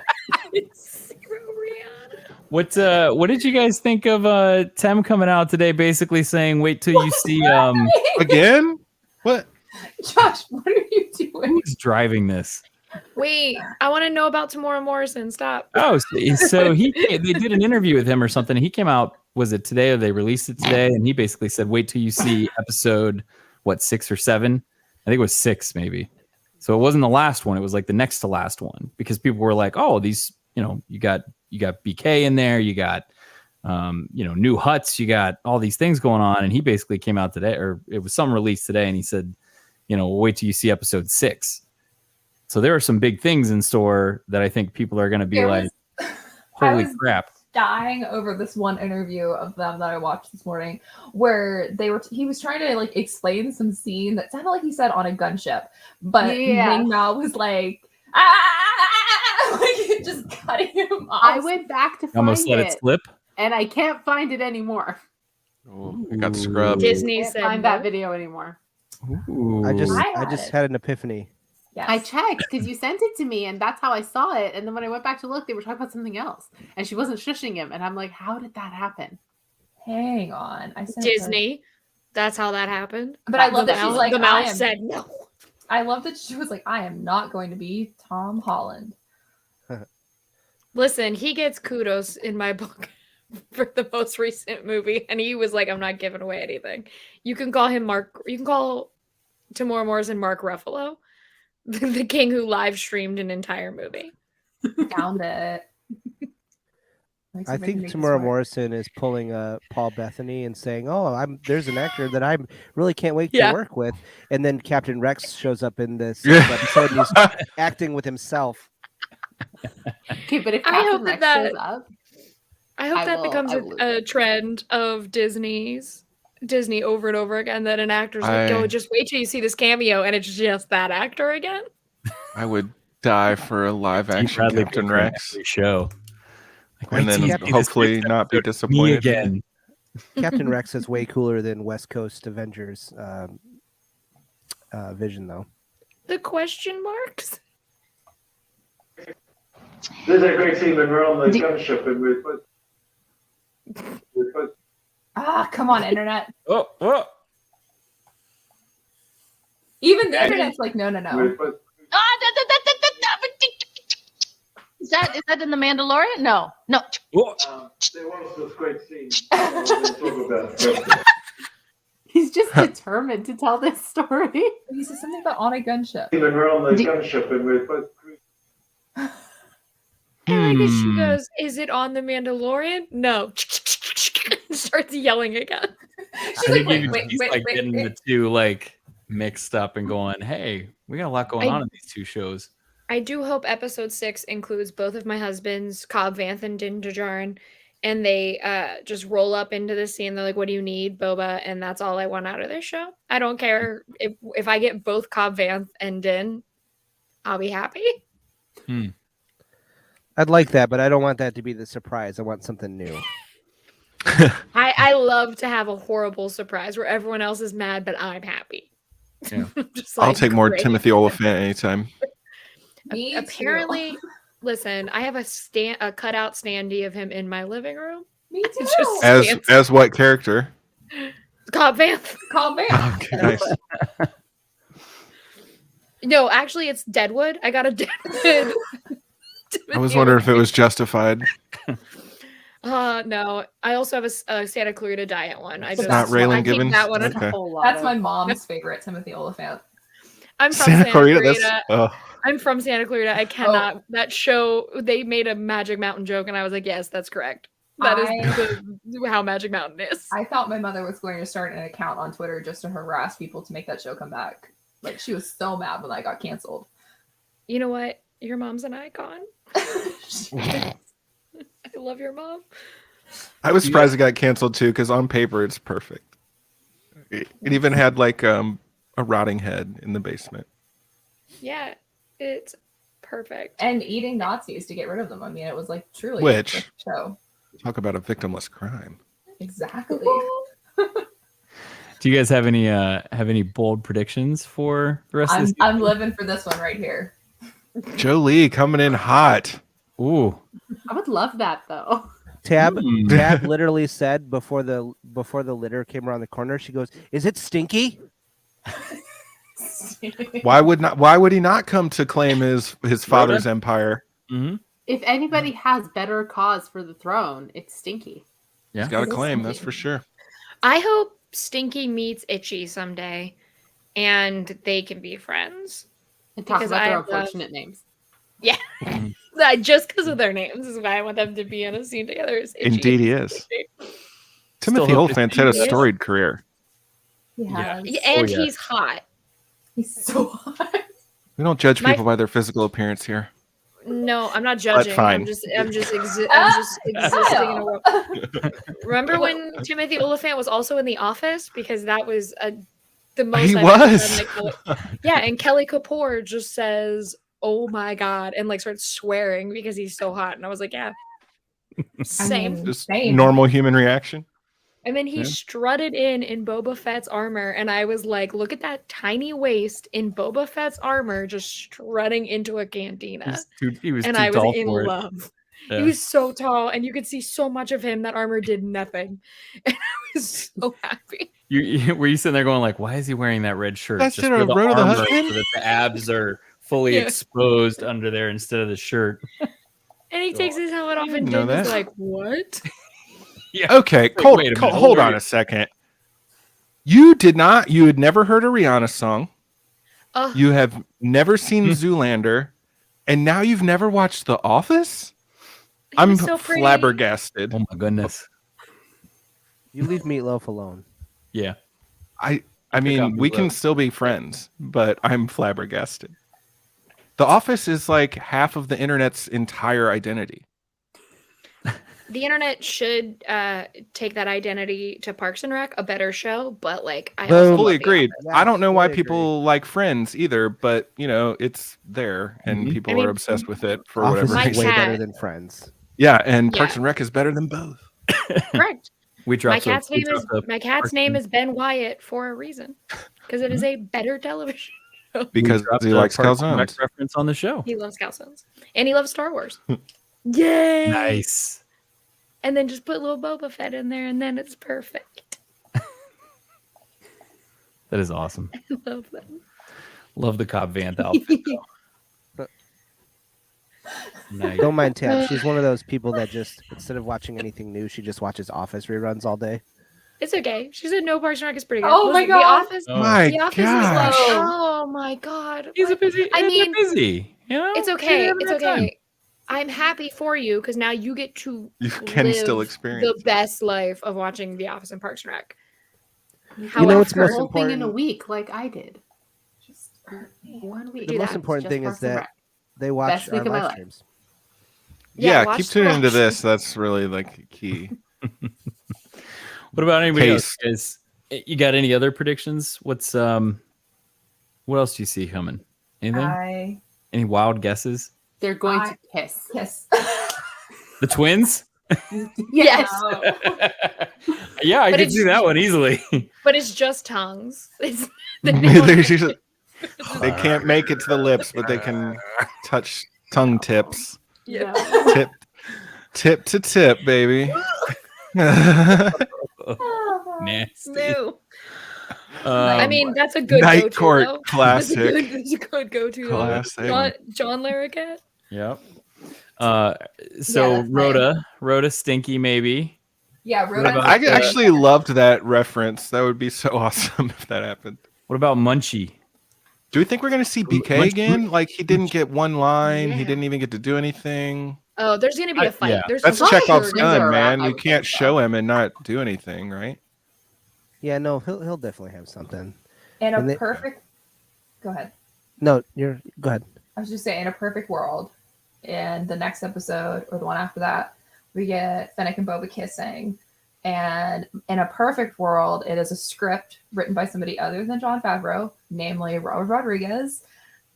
S2: What did you guys think of Tem coming out today basically saying wait till you see
S3: Again? What?
S6: Josh, what are you doing?
S2: who's driving this?
S8: Wait, I want to know about Tamora Morrison. Stop.
S2: Oh, so they did an interview with him or something. He came out, was it today or they released it today? And he basically said, wait till you see episode, 6 or 7? I think it was 6 maybe. So it wasn't the last one. It was like the next to last one because people were like, oh, these, you got BK in there. You got, new huts. You got all these things going on. And he basically came out today, or it was some release today. And he said, wait till you see episode 6. So there are some big things in store that I think people are going to be
S6: There
S2: like,
S6: was-
S2: holy
S6: was-
S2: crap.
S6: Dying over this one interview of them that I watched this morning where he was trying to like explain some scene that sounded like he said on a gunship, but
S7: Yeah.
S6: Ming Na was like, ah, like just cutting him off.
S7: I went back to find
S2: Almost let
S7: it,
S2: it slip.
S7: and I can't find it anymore.
S3: Oh, I got scrubbed.
S8: Disney
S7: Can't
S8: said
S7: find
S8: no.
S7: that video anymore.
S4: I just
S6: I
S4: I
S6: had
S4: just
S6: it.
S4: had an epiphany.
S6: Yes.
S7: I checked because you sent it to me, and that's how I saw it. And then when I went back to look, they were talking about something else, and she wasn't shushing him. And I'm like, how did that happen?
S6: Hang on. I sent her-
S8: Disney. That's how that happened.
S6: But I love that she's like,
S8: the
S6: I
S8: mouse
S6: am-
S8: said no.
S6: I love that she was like, I am not going to be Tom Holland.
S8: Listen, he gets kudos in my book for the most recent movie, and he was like, I'm not giving away anything. You can call him Mark. You can call Tamora Morrison Mark Ruffalo, the king who live streamed an entire movie.
S6: Found it. Thanks
S4: I
S6: for making
S4: think
S6: me
S4: Tamora
S6: smart.
S4: Morrison is pulling Paul Bettany and saying, "Oh, there's an actor that I really can't wait
S8: Yeah.
S4: to work with," and then Captain Rex shows up in this
S3: Yeah.
S4: episode and he's acting with himself.
S7: Okay, but if
S8: I
S7: Captain
S8: hope
S7: Rex
S8: that
S7: shows up,
S8: I hope that becomes
S7: I will lose
S8: a
S7: it.
S8: trend of Disney over and over again. That an actor's like, "Yo, just wait till you see this cameo," and it's just that actor again.
S3: I would die for a live action
S2: Bradley
S3: Captain
S2: Cooper in
S3: Rex,
S2: every show. Like,
S3: and
S2: wait till
S3: then
S2: you see this
S3: hopefully
S2: next
S3: not be
S2: episode of me
S3: disappointed
S2: again.
S4: Captain Rex is way cooler than West Coast Avengers Vision, though.
S8: The question marks.
S9: This is a great scene when we're on the gunship and we're supposed
S6: Ah, come on, internet.
S2: Oh.
S6: Even the internet's like, no.
S10: Is that in the Mandalorian? No.
S9: there was this great scene talk about.
S7: He's just determined to tell this story.
S6: He said something about on a gunship.
S9: When we're on the gunship and we're supposed
S8: And like she goes, "Is it on the Mandalorian?" No. Starts yelling again.
S2: I think he's
S6: wait,
S2: getting the two like mixed up and going, "Hey, we got a lot going on in these two shows."
S8: I do hope episode 6 includes both of my husbands, Cobb Vanth and Din Djarin, and they just roll up into the scene. They're like, "What do you need, Boba?" And that's all I want out of this show. I don't care if I get both Cobb Vanth and Din, I'll be happy.
S4: I'd like that, but I don't want that to be the surprise. I want something new.
S8: I love to have a horrible surprise where everyone else is mad, but I'm happy.
S2: Yeah.
S8: Just
S3: I'll
S8: like,
S3: take more
S8: great.
S3: Timothy Oliphant anytime.
S6: Me too.
S8: Apparently, listen, I have a cutout standee of him in my living room.
S6: Me too.
S8: It's just
S3: As what character?
S8: Cobb Vanth.
S6: Call back.
S3: Okay, nice.
S8: No, actually, it's Deadwood. I got a Deadwood.
S3: I was wondering if it was justified.
S8: No. I also have a Santa Clarita Diet one. I just
S3: not Raylan
S8: I think
S3: Gibbons?
S8: that one.
S3: Okay.
S6: That's my mom's favorite Timothy Oliphant.
S8: I'm from
S3: Santa Clarita.
S8: Clarita.
S3: That's
S8: I'm from Santa Clarita. I cannot. That show, they made a Magic Mountain joke, and I was like, yes, that's correct. That is how Magic Mountain is.
S6: I thought my mother was going to start an account on Twitter just to harass people to make that show come back. Like, she was so mad when I got canceled.
S8: You know what? Your mom's an icon. I love your mom.
S3: I was surprised it got canceled too, because on paper it's perfect. It even had like a rotting head in the basement.
S8: Yeah, it's perfect.
S6: And eating Nazis to get rid of them. I mean, it was like truly
S3: Which-
S6: a show.
S3: Talk about a victimless crime.
S6: Exactly.
S2: Do you guys have any bold predictions for the rest of this?
S6: I'm living for this one right here.
S3: Jolie coming in hot.
S2: Ooh.
S7: I would love that though.
S4: Tab literally said before the litter came around the corner, she goes, "Is it stinky?"
S3: Why would he not come to claim his father's empire?
S2: Mm-hmm.
S7: If anybody has better cause for the throne, it's Stinky.
S2: Yeah.
S3: He's got a claim, that's for sure.
S8: I hope Stinky meets Itchy someday, and they can be friends.
S7: And talk
S8: Because
S7: about their
S8: I love-
S7: unfortunate names.
S8: Yeah, just because of their names is why I want them to be in a scene together. Is Itchy
S3: Indeed he
S8: and
S3: is.
S8: Stinky.
S3: Timothy
S2: hope
S3: Oliphant's had a
S8: he is.
S3: storied career.
S6: Yeah.
S8: And
S2: yeah.
S8: he's hot.
S6: He's so hot.
S3: We don't judge
S8: My-
S3: people by their physical appearance here.
S8: No, I'm not judging.
S3: fine.
S8: I'm just existing in a world. Remember when Timothy Oliphant was also in The Office, because that was the most.
S3: He
S8: I've ever
S3: was.
S8: done, like, yeah, and Kelly Kapoor just says, "Oh my god," and like starts swearing because he's so hot, and I was like, yeah, same.
S3: Just
S6: Same.
S3: normal human reaction.
S8: And then he strutted in Boba Fett's armor, and I was like, look at that tiny waist in Boba Fett's armor just strutting into a cantina.
S2: He was
S8: And
S2: too
S8: I was
S2: tall
S8: in
S2: for it.
S8: love.
S2: Yeah.
S8: He was so tall, and you could see so much of him. That armor did nothing. And I was so happy.
S2: Were you sitting there going like, why is he wearing that red shirt?
S3: That's
S2: Just
S3: it, a
S2: for the
S3: road of the
S2: armor
S3: husband?
S2: so that the abs are fully
S8: Yeah.
S2: exposed under there instead of the shirt.
S8: And he takes his helmet off, and
S3: didn't know
S8: Din is
S3: that.
S8: like, what?
S2: Yeah.
S3: Okay,
S2: wait a minute,
S3: hold on a second. You had never heard a Rihanna song.
S8: Ugh.
S3: You have never seen Zoolander, and now you've never watched The Office?
S8: He
S3: I'm
S8: was so pretty.
S3: flabbergasted.
S2: Oh my goodness.
S4: You leave Meatloaf alone.
S2: Yeah.
S3: I
S2: got
S3: mean, we can
S2: Meatloaf.
S3: still be friends, but I'm flabbergasted. The Office is like half of the internet's entire identity.
S8: The internet should take that identity to Parks and Rec, a better show, but like I
S4: Boom.
S8: also
S3: Fully
S8: love The
S3: agreed.
S8: Office.
S4: Yeah,
S3: I don't know why
S4: fully
S3: people like Friends either, but you know, it's there and
S2: Mhm.
S3: people
S8: I mean,
S3: are obsessed with it for
S4: Office
S3: whatever
S8: My
S4: is way
S3: reason.
S8: cat-
S4: better than Friends.
S3: Yeah, and
S8: Yeah.
S3: Parks and Rec is better than both.
S8: Correct.
S2: We
S8: My
S2: dropped
S8: cat's
S2: we
S8: name is
S2: dropped a
S8: my cat's
S2: Parks
S8: name
S2: and-
S8: is Ben Wyatt for a reason, because it is a better television.
S2: we
S3: Because
S2: dropped
S3: he
S2: a
S3: likes
S2: Parks and Rec
S3: calzones.
S2: reference on the show.
S8: He loves calzones and he loves Star Wars. Yay!
S2: Nice.
S8: And then just put little Boba Fett in there, and then it's perfect.
S2: That is awesome.
S8: I love that.
S2: Love the Cobb Vanth outfit. though. Nice.
S4: Don't mind Tab. She's one of those people that just, instead of watching anything new, she just watches Office reruns all day.
S8: It's okay. She said no, Parks and Rec is pretty good.
S6: Oh my
S8: Listen,
S6: God.
S8: The Office.
S2: Oh.
S3: My
S8: The Office is
S3: gosh.
S8: like, oh my God.
S2: He's a
S8: What?
S2: busy.
S8: I
S2: they're
S8: mean,
S2: busy. You know,
S8: It's
S2: They're
S8: okay.
S2: having
S8: It's
S2: that time.
S8: okay. I'm happy for you because now you get to
S3: You can still
S8: live
S3: experience
S8: the best life of watching The Office and Parks and Rec.
S7: You
S4: You know what's
S7: the
S4: most
S7: whole thing in a
S4: important?
S7: week, like I did.
S6: Just
S7: 1 week.
S4: The
S8: Do
S4: most
S8: that.
S4: important
S7: Just
S4: thing is
S7: Parks and
S4: that
S7: Rec.
S4: they watch
S7: Best week
S4: our
S7: of my
S4: live
S7: life.
S4: streams.
S3: Yeah,
S8: watch
S3: keep
S8: the
S3: tuning into
S8: live
S3: this. That's really like key.
S2: What about anybody
S3: Case.
S2: else, guys? You got any other predictions? What else do you see coming? Anything? Any wild guesses?
S7: They're going
S6: I-
S7: to kiss.
S6: Yes.
S2: The twins?
S8: Yes,
S6: No.
S2: Yeah, I
S8: But
S2: could
S8: it's-
S2: see that one easily.
S8: but it's just tongues. It's
S3: There's usually- they can't make it to the lips, but they can touch tongue tips.
S7: No.
S3: Tip to tip, baby.
S2: Nasty.
S8: No.
S2: Um,
S8: I mean, that's a good
S3: Night
S8: go-to,
S3: Court
S8: though.
S3: classic.
S8: That's a good go-to. though.
S3: Classic.
S8: John Larroquette.
S2: Yep. So
S6: Yeah, that's
S2: Rhoda Stinky maybe.
S6: Yeah,
S2: What
S6: Rhoda.
S2: about-
S3: I actually loved that reference. That would be so awesome if that happened.
S2: What about Munchie?
S3: Do we think we're going to see BK
S2: Munch-
S3: again? Like he didn't get one line. He
S8: Yeah.
S3: didn't even get to do anything.
S8: Oh, there's gonna be a fight.
S2: yeah.
S8: There's
S3: That's
S8: for
S3: Chekhov's
S8: sure
S3: gun,
S8: gonna be a
S3: man.
S8: fight.
S3: You can't show him and not do anything, right?
S4: Yeah, no, he'll definitely have something.
S6: In a
S4: And they-
S6: perfect. Go ahead.
S4: No, go ahead.
S6: I was just saying, in a perfect world, in the next episode or the one after that, we get Fennec and Boba kissing. And in a perfect world, it is a script written by somebody other than Jon Favreau, namely Robert Rodriguez,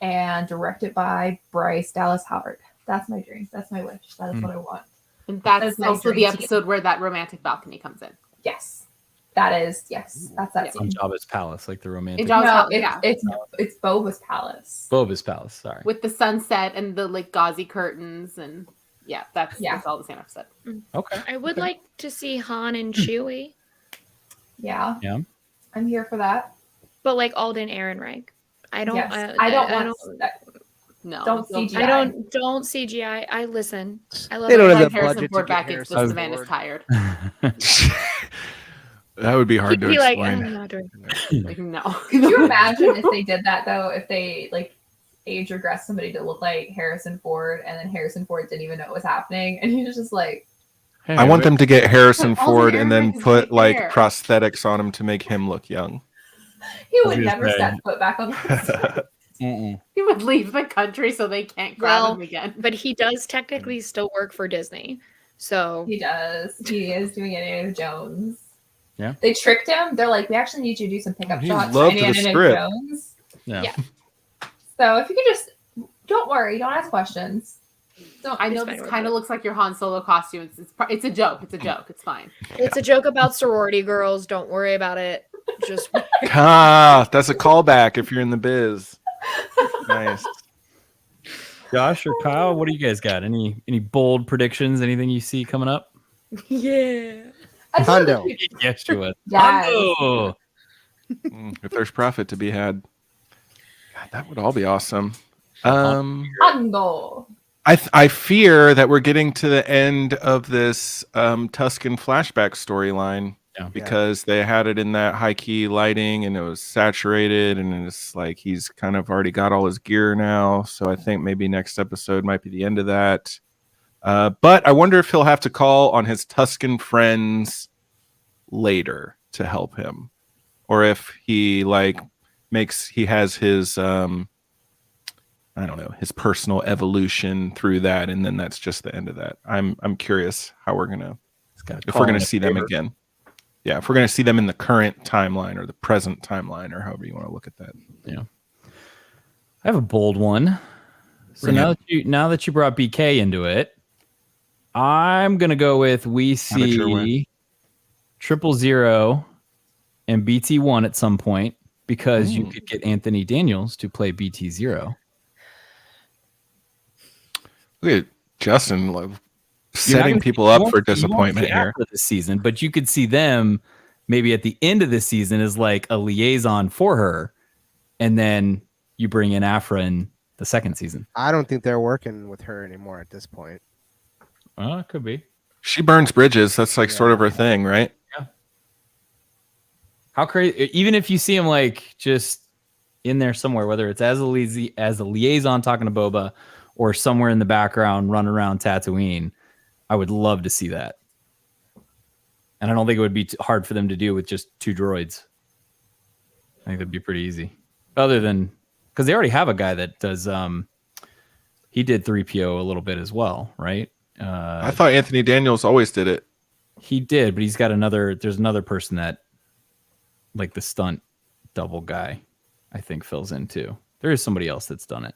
S6: and directed by Bryce Dallas Howard. That's my dream. That's my wish. That is what I want.
S7: And that's
S6: That's my
S7: also the
S6: dream team.
S7: episode where that romantic balcony comes in.
S6: Yes. That is, yes. That's that
S2: On
S6: scene.
S2: Jabba's palace, like the romantic.
S7: Jabba's
S6: No,
S7: palace,
S6: it's,
S7: yeah.
S6: it's Boba's palace.
S2: Boba's palace. Sorry.
S7: With the sunset and the like gauzy curtains and that's all the same episode.
S2: Okay.
S8: I would like to see Han and Chewie,
S6: Yeah.
S2: Yeah.
S6: I'm here for that.
S8: but like Alden Ehrenreich. I don't.
S6: Yes. I don't
S8: I
S6: want
S7: No.
S6: Don't CGI.
S8: I don't CGI. I listen. I love
S4: They don't
S8: it.
S4: have
S7: Like
S4: the
S7: Harrison
S4: budget to
S7: Ford
S4: get
S7: back. It's
S4: Harrison
S7: just the man is
S4: Ford.
S7: tired.
S3: That would be hard
S8: He'd
S3: to
S8: be like,
S3: explain.
S8: I'm not doing.
S7: Like no.
S6: Could you imagine if they did that though? If they like age regressed somebody to look like Harrison Ford, and then Harrison Ford didn't even know what was happening, and he was just like,
S2: Hey,
S3: I want them to get Harrison
S7: But Alden
S3: Ford and then
S7: Ehrenreich is
S3: put
S7: right
S3: like
S7: there.
S3: prosthetics on him to make him look young.
S6: he
S2: was
S6: would
S2: gonna
S6: never
S2: say.
S6: step foot back on the
S2: Mm-mm.
S7: He would leave the country so they can't grab
S8: Well,
S7: him again.
S8: But he does technically still work for Disney. So
S6: He does. He is doing Indiana Jones.
S2: Yeah.
S6: They tricked him. They're like, we actually need you to do some pickup
S3: He
S6: shots for
S3: loved the
S6: Indiana
S3: script.
S6: Jones.
S2: Yeah.
S8: Yeah.
S6: So if you could just don't worry, don't ask questions. Don't.
S7: I know
S8: fine
S7: this
S8: with
S7: kind of
S8: it.
S7: looks like your Han Solo costume. It's a joke. It's a joke. It's fine.
S8: it's a joke about sorority girls. Don't worry about it. Just
S3: That's a callback if you're in the biz. Nice.
S2: Josh or Kyle, what do you guys got? Any bold predictions? Anything you see coming up?
S8: yeah.
S6: I just
S4: Hondo.
S6: want you-
S2: Yes, you would.
S6: Yes.
S2: Hondo.
S3: If there's profit to be had, God, that would all be awesome.
S6: Hondo.
S3: I fear that we're getting to the end of this Tuscan flashback storyline
S2: Yeah.
S3: because they had it in that high key lighting and it was saturated and it's like he's kind of already got all his gear now. So I think maybe next episode might be the end of that. But I wonder if he'll have to call on his Tuscan friends later to help him, or if he like has his I don't know, his personal evolution through that, and then that's just the end of that. I'm curious how we're gonna if we're gonna see them again. Yeah, if we're gonna see them in the current timeline or the present timeline or however you want to look at that.
S2: Yeah. I have a bold one. So
S3: Bring it.
S2: now that you brought BK into it, I'm gonna go with we
S3: Amateur win.
S2: see 000 and BT1 at some point because you could get Anthony Daniels to play BT0.
S3: Look at Justin setting people up for disappointment here
S2: for this season, but you could see them maybe at the end of the season as like a liaison for her, and then you bring in Afra in the second season.
S4: I don't think they're working with her anymore at this point.
S2: Well, it could be.
S3: She burns bridges. That's like sort of her thing, right?
S2: Yeah. How crazy! Even if you see him like just in there somewhere, whether it's as a liaison talking to Boba, or somewhere in the background running around Tatooine, I would love to see that. And I don't think it would be hard for them to do with just 2 droids. I think that'd be pretty easy. Other than because they already have a guy that does. He did 3PO a little bit as well, right?
S3: I thought Anthony Daniels always did it.
S2: He did, but he's got another. There's another person that, like the stunt double guy, I think fills in too. There is somebody else that's done it.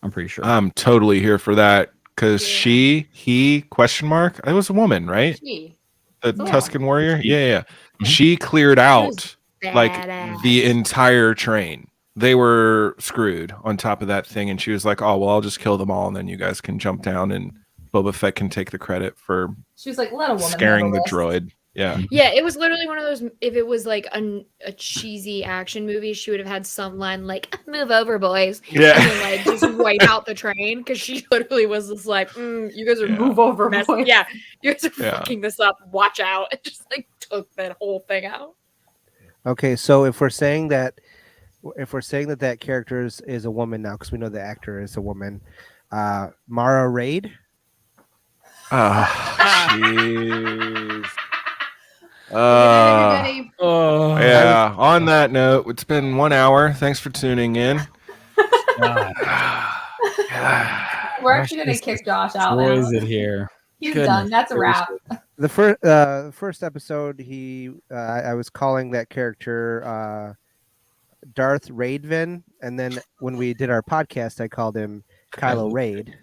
S2: I'm pretty sure.
S3: I'm totally here for that because he question mark. It was a woman, right?
S7: She.
S3: The
S7: Yeah.
S3: Tusken warrior. Yeah. She cleared out like
S8: badass.
S3: the entire train. They were screwed on top of that thing, and she was like, "Oh well, I'll just kill them all, and then you guys can jump down, and Boba Fett can take the credit for
S6: She was like, let a woman
S3: scaring the
S6: handle this.
S3: droid." Yeah.
S8: Yeah, it was literally one of those. If it was like a cheesy action movie, she would have had some line like "Move over, boys,"
S3: Yeah.
S8: and then like just wipe out the train because she literally was just like, "You guys are
S7: Move over,
S8: mess-
S7: boys.
S8: yeah, you guys are
S3: Yeah.
S8: fucking this up. Watch out!" And just like took that whole thing out.
S4: Okay, so if we're saying that that character is a woman now, because we know the actor is a woman, Mara Raid.
S3: Jeez.
S7: Everybody.
S2: Oh
S3: Yeah. On that note, it's been 1 hour. Thanks for tuning in.
S2: God.
S6: We're actually gonna kick Josh out now.
S2: Is it here?
S6: He's
S2: Goodness
S6: done. That's a wrap.
S4: The first episode, I was calling that character Darth Raidvin, and then when we did our podcast, I called him Kylo Raid.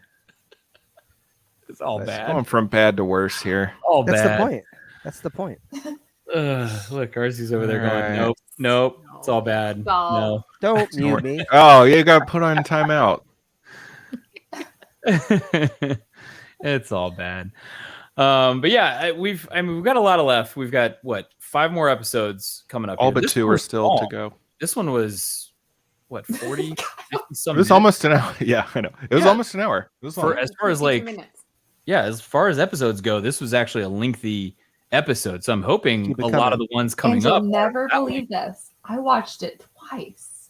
S2: It's all
S4: That's
S2: bad.
S3: Going from bad to worse here.
S2: All
S4: That's
S2: bad.
S4: the point. That's the point.
S2: Look, Arcie's over there
S3: All
S2: going,
S3: right.
S2: nope, it's all bad.
S7: Stop.
S4: Don't mute me.
S3: Oh, you got put on timeout.
S2: No. It's all bad. But yeah, we've got a lot of left. We've got 5 more episodes coming up.
S3: All
S2: here.
S3: but
S2: This
S3: 2
S2: one
S3: are
S2: was
S3: still
S2: long.
S3: to go.
S2: This one was 40, 50 some
S3: It was
S2: minutes.
S3: almost an hour. Yeah, I know. It was
S2: Yeah.
S3: almost an hour. It was
S2: For
S3: long.
S2: as far as
S7: 52
S2: like
S7: minutes.
S2: as far as episodes go, this was actually a lengthy episode. So I'm hoping
S4: Keep it
S2: a lot
S4: coming.
S2: of the ones
S6: And
S2: coming
S6: you'll
S2: up.
S6: never
S2: that
S6: believe this. I watched it twice.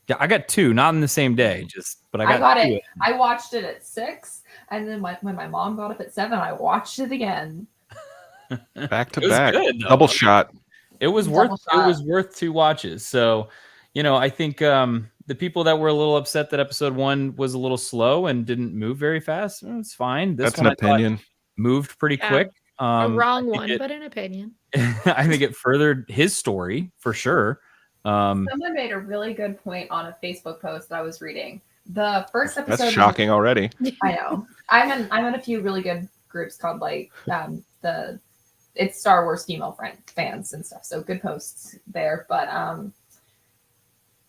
S2: Yeah, I got 2, not in the same day, but I
S6: I
S2: got
S6: got
S2: 2.
S6: it. I watched it at 6, and then when my mom got up at 7, I watched it again.
S3: Back to
S2: It was
S3: back.
S2: good, though.
S3: Double shot.
S2: It was
S6: Double shot.
S2: worth 2 watches. So, I think the people that were a little upset that episode 1 was a little slow and didn't move very fast, it's fine. This
S3: That's an
S2: one I thought
S3: opinion.
S2: moved pretty
S8: Yeah.
S2: quick.
S8: A
S2: I
S8: wrong
S2: think
S8: one,
S2: it-
S8: but an opinion.
S2: I think it furthered his story for sure.
S6: Someone made a really good point on a Facebook post that I was reading. The first episode.
S3: That's shocking already.
S6: I know. I'm in a few really good groups called it's Star Wars female fans and stuff. So good posts there. But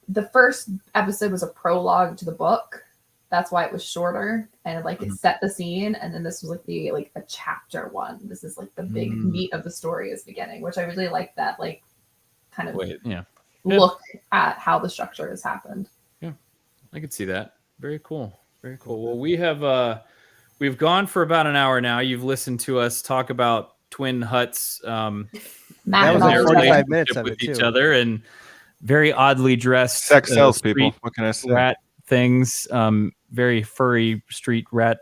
S6: the first episode was a prologue to the book. That's why it was shorter, and it set the scene. And then this was a chapter 1. This is like the big meat of the story is beginning, which I really like that kind of look at how the structure has happened.
S2: Yeah, I could see that. Very cool. Very cool. Well, we've gone for about an hour now. You've listened to us talk about Twin Huts.
S4: That
S6: Matt
S4: was
S6: and
S4: like
S6: all
S4: 45
S6: that.
S4: minutes of
S2: with
S4: it
S2: each
S4: too.
S2: other and very oddly dressed
S3: Sex sells people.
S2: street
S3: What can I say?
S2: rat things. Very furry street rat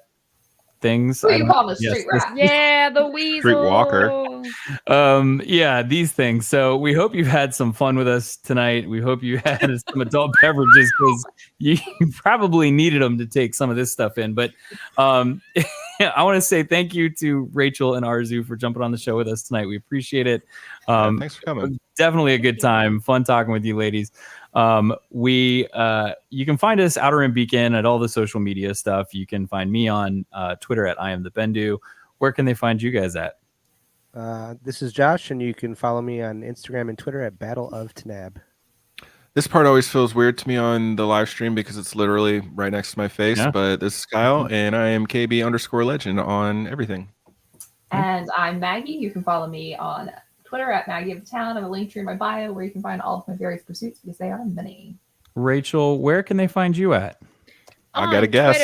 S2: things.
S6: What do you call them? A street
S2: Yes,
S6: rat.
S8: Yeah, the weasel.
S3: Streetwalker.
S2: Yeah, these things. So we hope you've had some fun with us tonight. We hope you had some adult beverages because you probably needed them to take some of this stuff in. But I want to say thank you to Rachel and Arzu for jumping on the show with us tonight. We appreciate it.
S3: Thanks for coming.
S2: Definitely a good time. Fun talking with you ladies. You can find us Outer Rim Beacon at all the social media stuff. You can find me on Twitter at I am the Bendu. Where can they find you guys at?
S4: This is Josh, and you can follow me on Instagram and Twitter at Battle of Tanab.
S3: This part always feels weird to me on the live stream because it's literally right next to my face.
S2: Yeah.
S3: But this is Kyle, and I am KB_legend on everything.
S6: And I'm Maggie. You can follow me on Twitter at Maggie of the Town. I have a link tree in my bio where you can find all of my various pursuits because they are many.
S2: Rachel, where can they find you at?
S3: I gotta guess.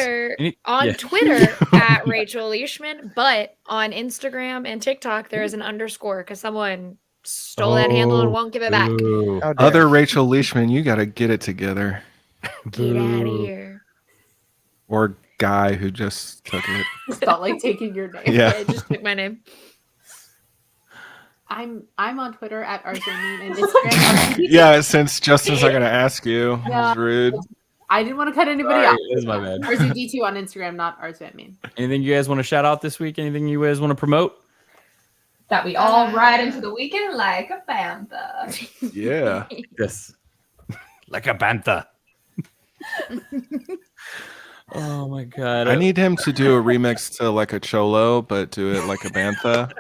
S8: Twitter at Rachel Leishman, but on Instagram and TikTok there is an underscore because someone stole that handle and won't give it back.
S2: Ooh.
S3: Other Rachel Leishman, you gotta get it together.
S8: Get out of here.
S3: Or guy who just took it.
S7: It's not like taking your name.
S3: Yeah.
S8: I just took my name.
S7: I'm on Twitter at Arzamin and Instagram.
S3: Yeah, since Justin's not gonna ask you.
S7: Yeah.
S3: It's rude.
S7: I didn't want to cut anybody
S2: Sorry,
S7: off.
S2: it is my bad.
S7: RZD2 on Instagram, not Arzamin.
S2: Anything you guys want to shout out this week? Anything you guys want to promote?
S6: That we all ride into the weekend like a panther.
S3: Yeah.
S2: Yes. Like a bantha. Oh my god.
S3: I need him to do a remix to like a cholo, but do it like a bantha.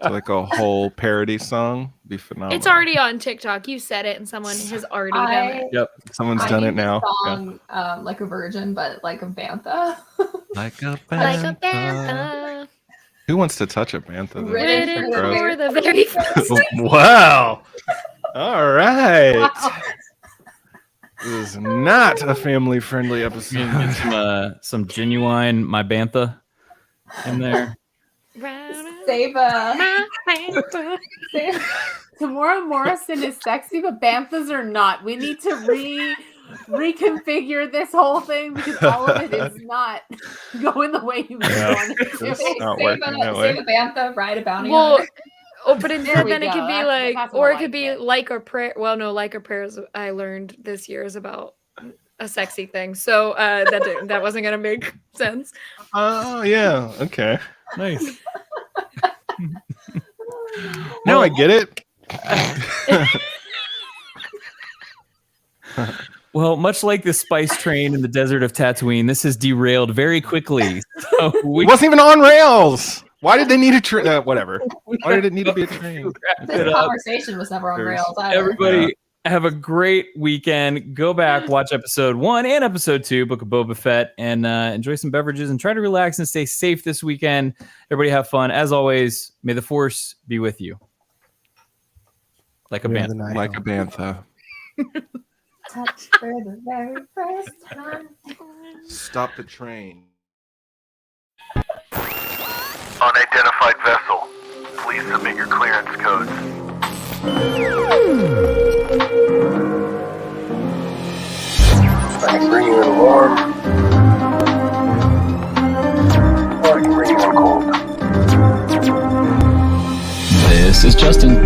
S3: To like a whole parody song. Be phenomenal.
S8: It's already on TikTok. You said it and someone has already done it.
S3: Yep. Someone's
S6: I
S3: done
S6: need
S3: it now.
S6: the
S3: Yeah.
S6: song, like a virgin, but like a bantha.
S3: Like a bantha.
S8: Like a bantha.
S3: Who wants to touch a bantha? though?
S8: Written
S3: Gross.
S8: for the very first
S3: Wow. All right. This is not a family-friendly episode.
S2: Get some genuine my bantha in there.
S6: Save
S8: My bantha.
S7: Tamora Morrison is sexy, but banthas are not. We need to reconfigure this whole thing because all of it is not going the way you want it to.
S3: It's not working that way.
S6: Save a bantha, ride a bounty
S8: Well,
S6: hunter.
S8: but
S7: There
S8: instead
S7: we
S8: then it
S7: go.
S8: could be
S7: That's-
S8: like,
S7: that's
S8: or
S7: more
S8: it could
S7: like
S8: be
S7: it.
S8: like or prayer. Well, no, like or prayers. I learned this year is about a sexy thing, so that wasn't gonna make sense.
S3: Oh, yeah. Okay.
S2: Nice.
S3: Now I get it.
S2: Well, much like the spice train in the desert of Tatooine, this has derailed very quickly. So
S3: It wasn't even on rails. Why did they need a train? Whatever. Why did it need to be a train?
S6: This conversation was never on rails either.
S2: Everybody have a great weekend. Go back, watch episode 1 and episode 2, Book of Boba Fett, and enjoy some beverages and try to relax and stay safe this weekend. Everybody have fun. As always, may the force be with you. Like a band.
S3: Like a bantha.
S6: Touch for the very first time.
S3: Stop the train.
S1: Unidentified vessel. Please submit your clearance codes. I can bring you in warm. Or I can bring you in cold.
S11: This is Justin.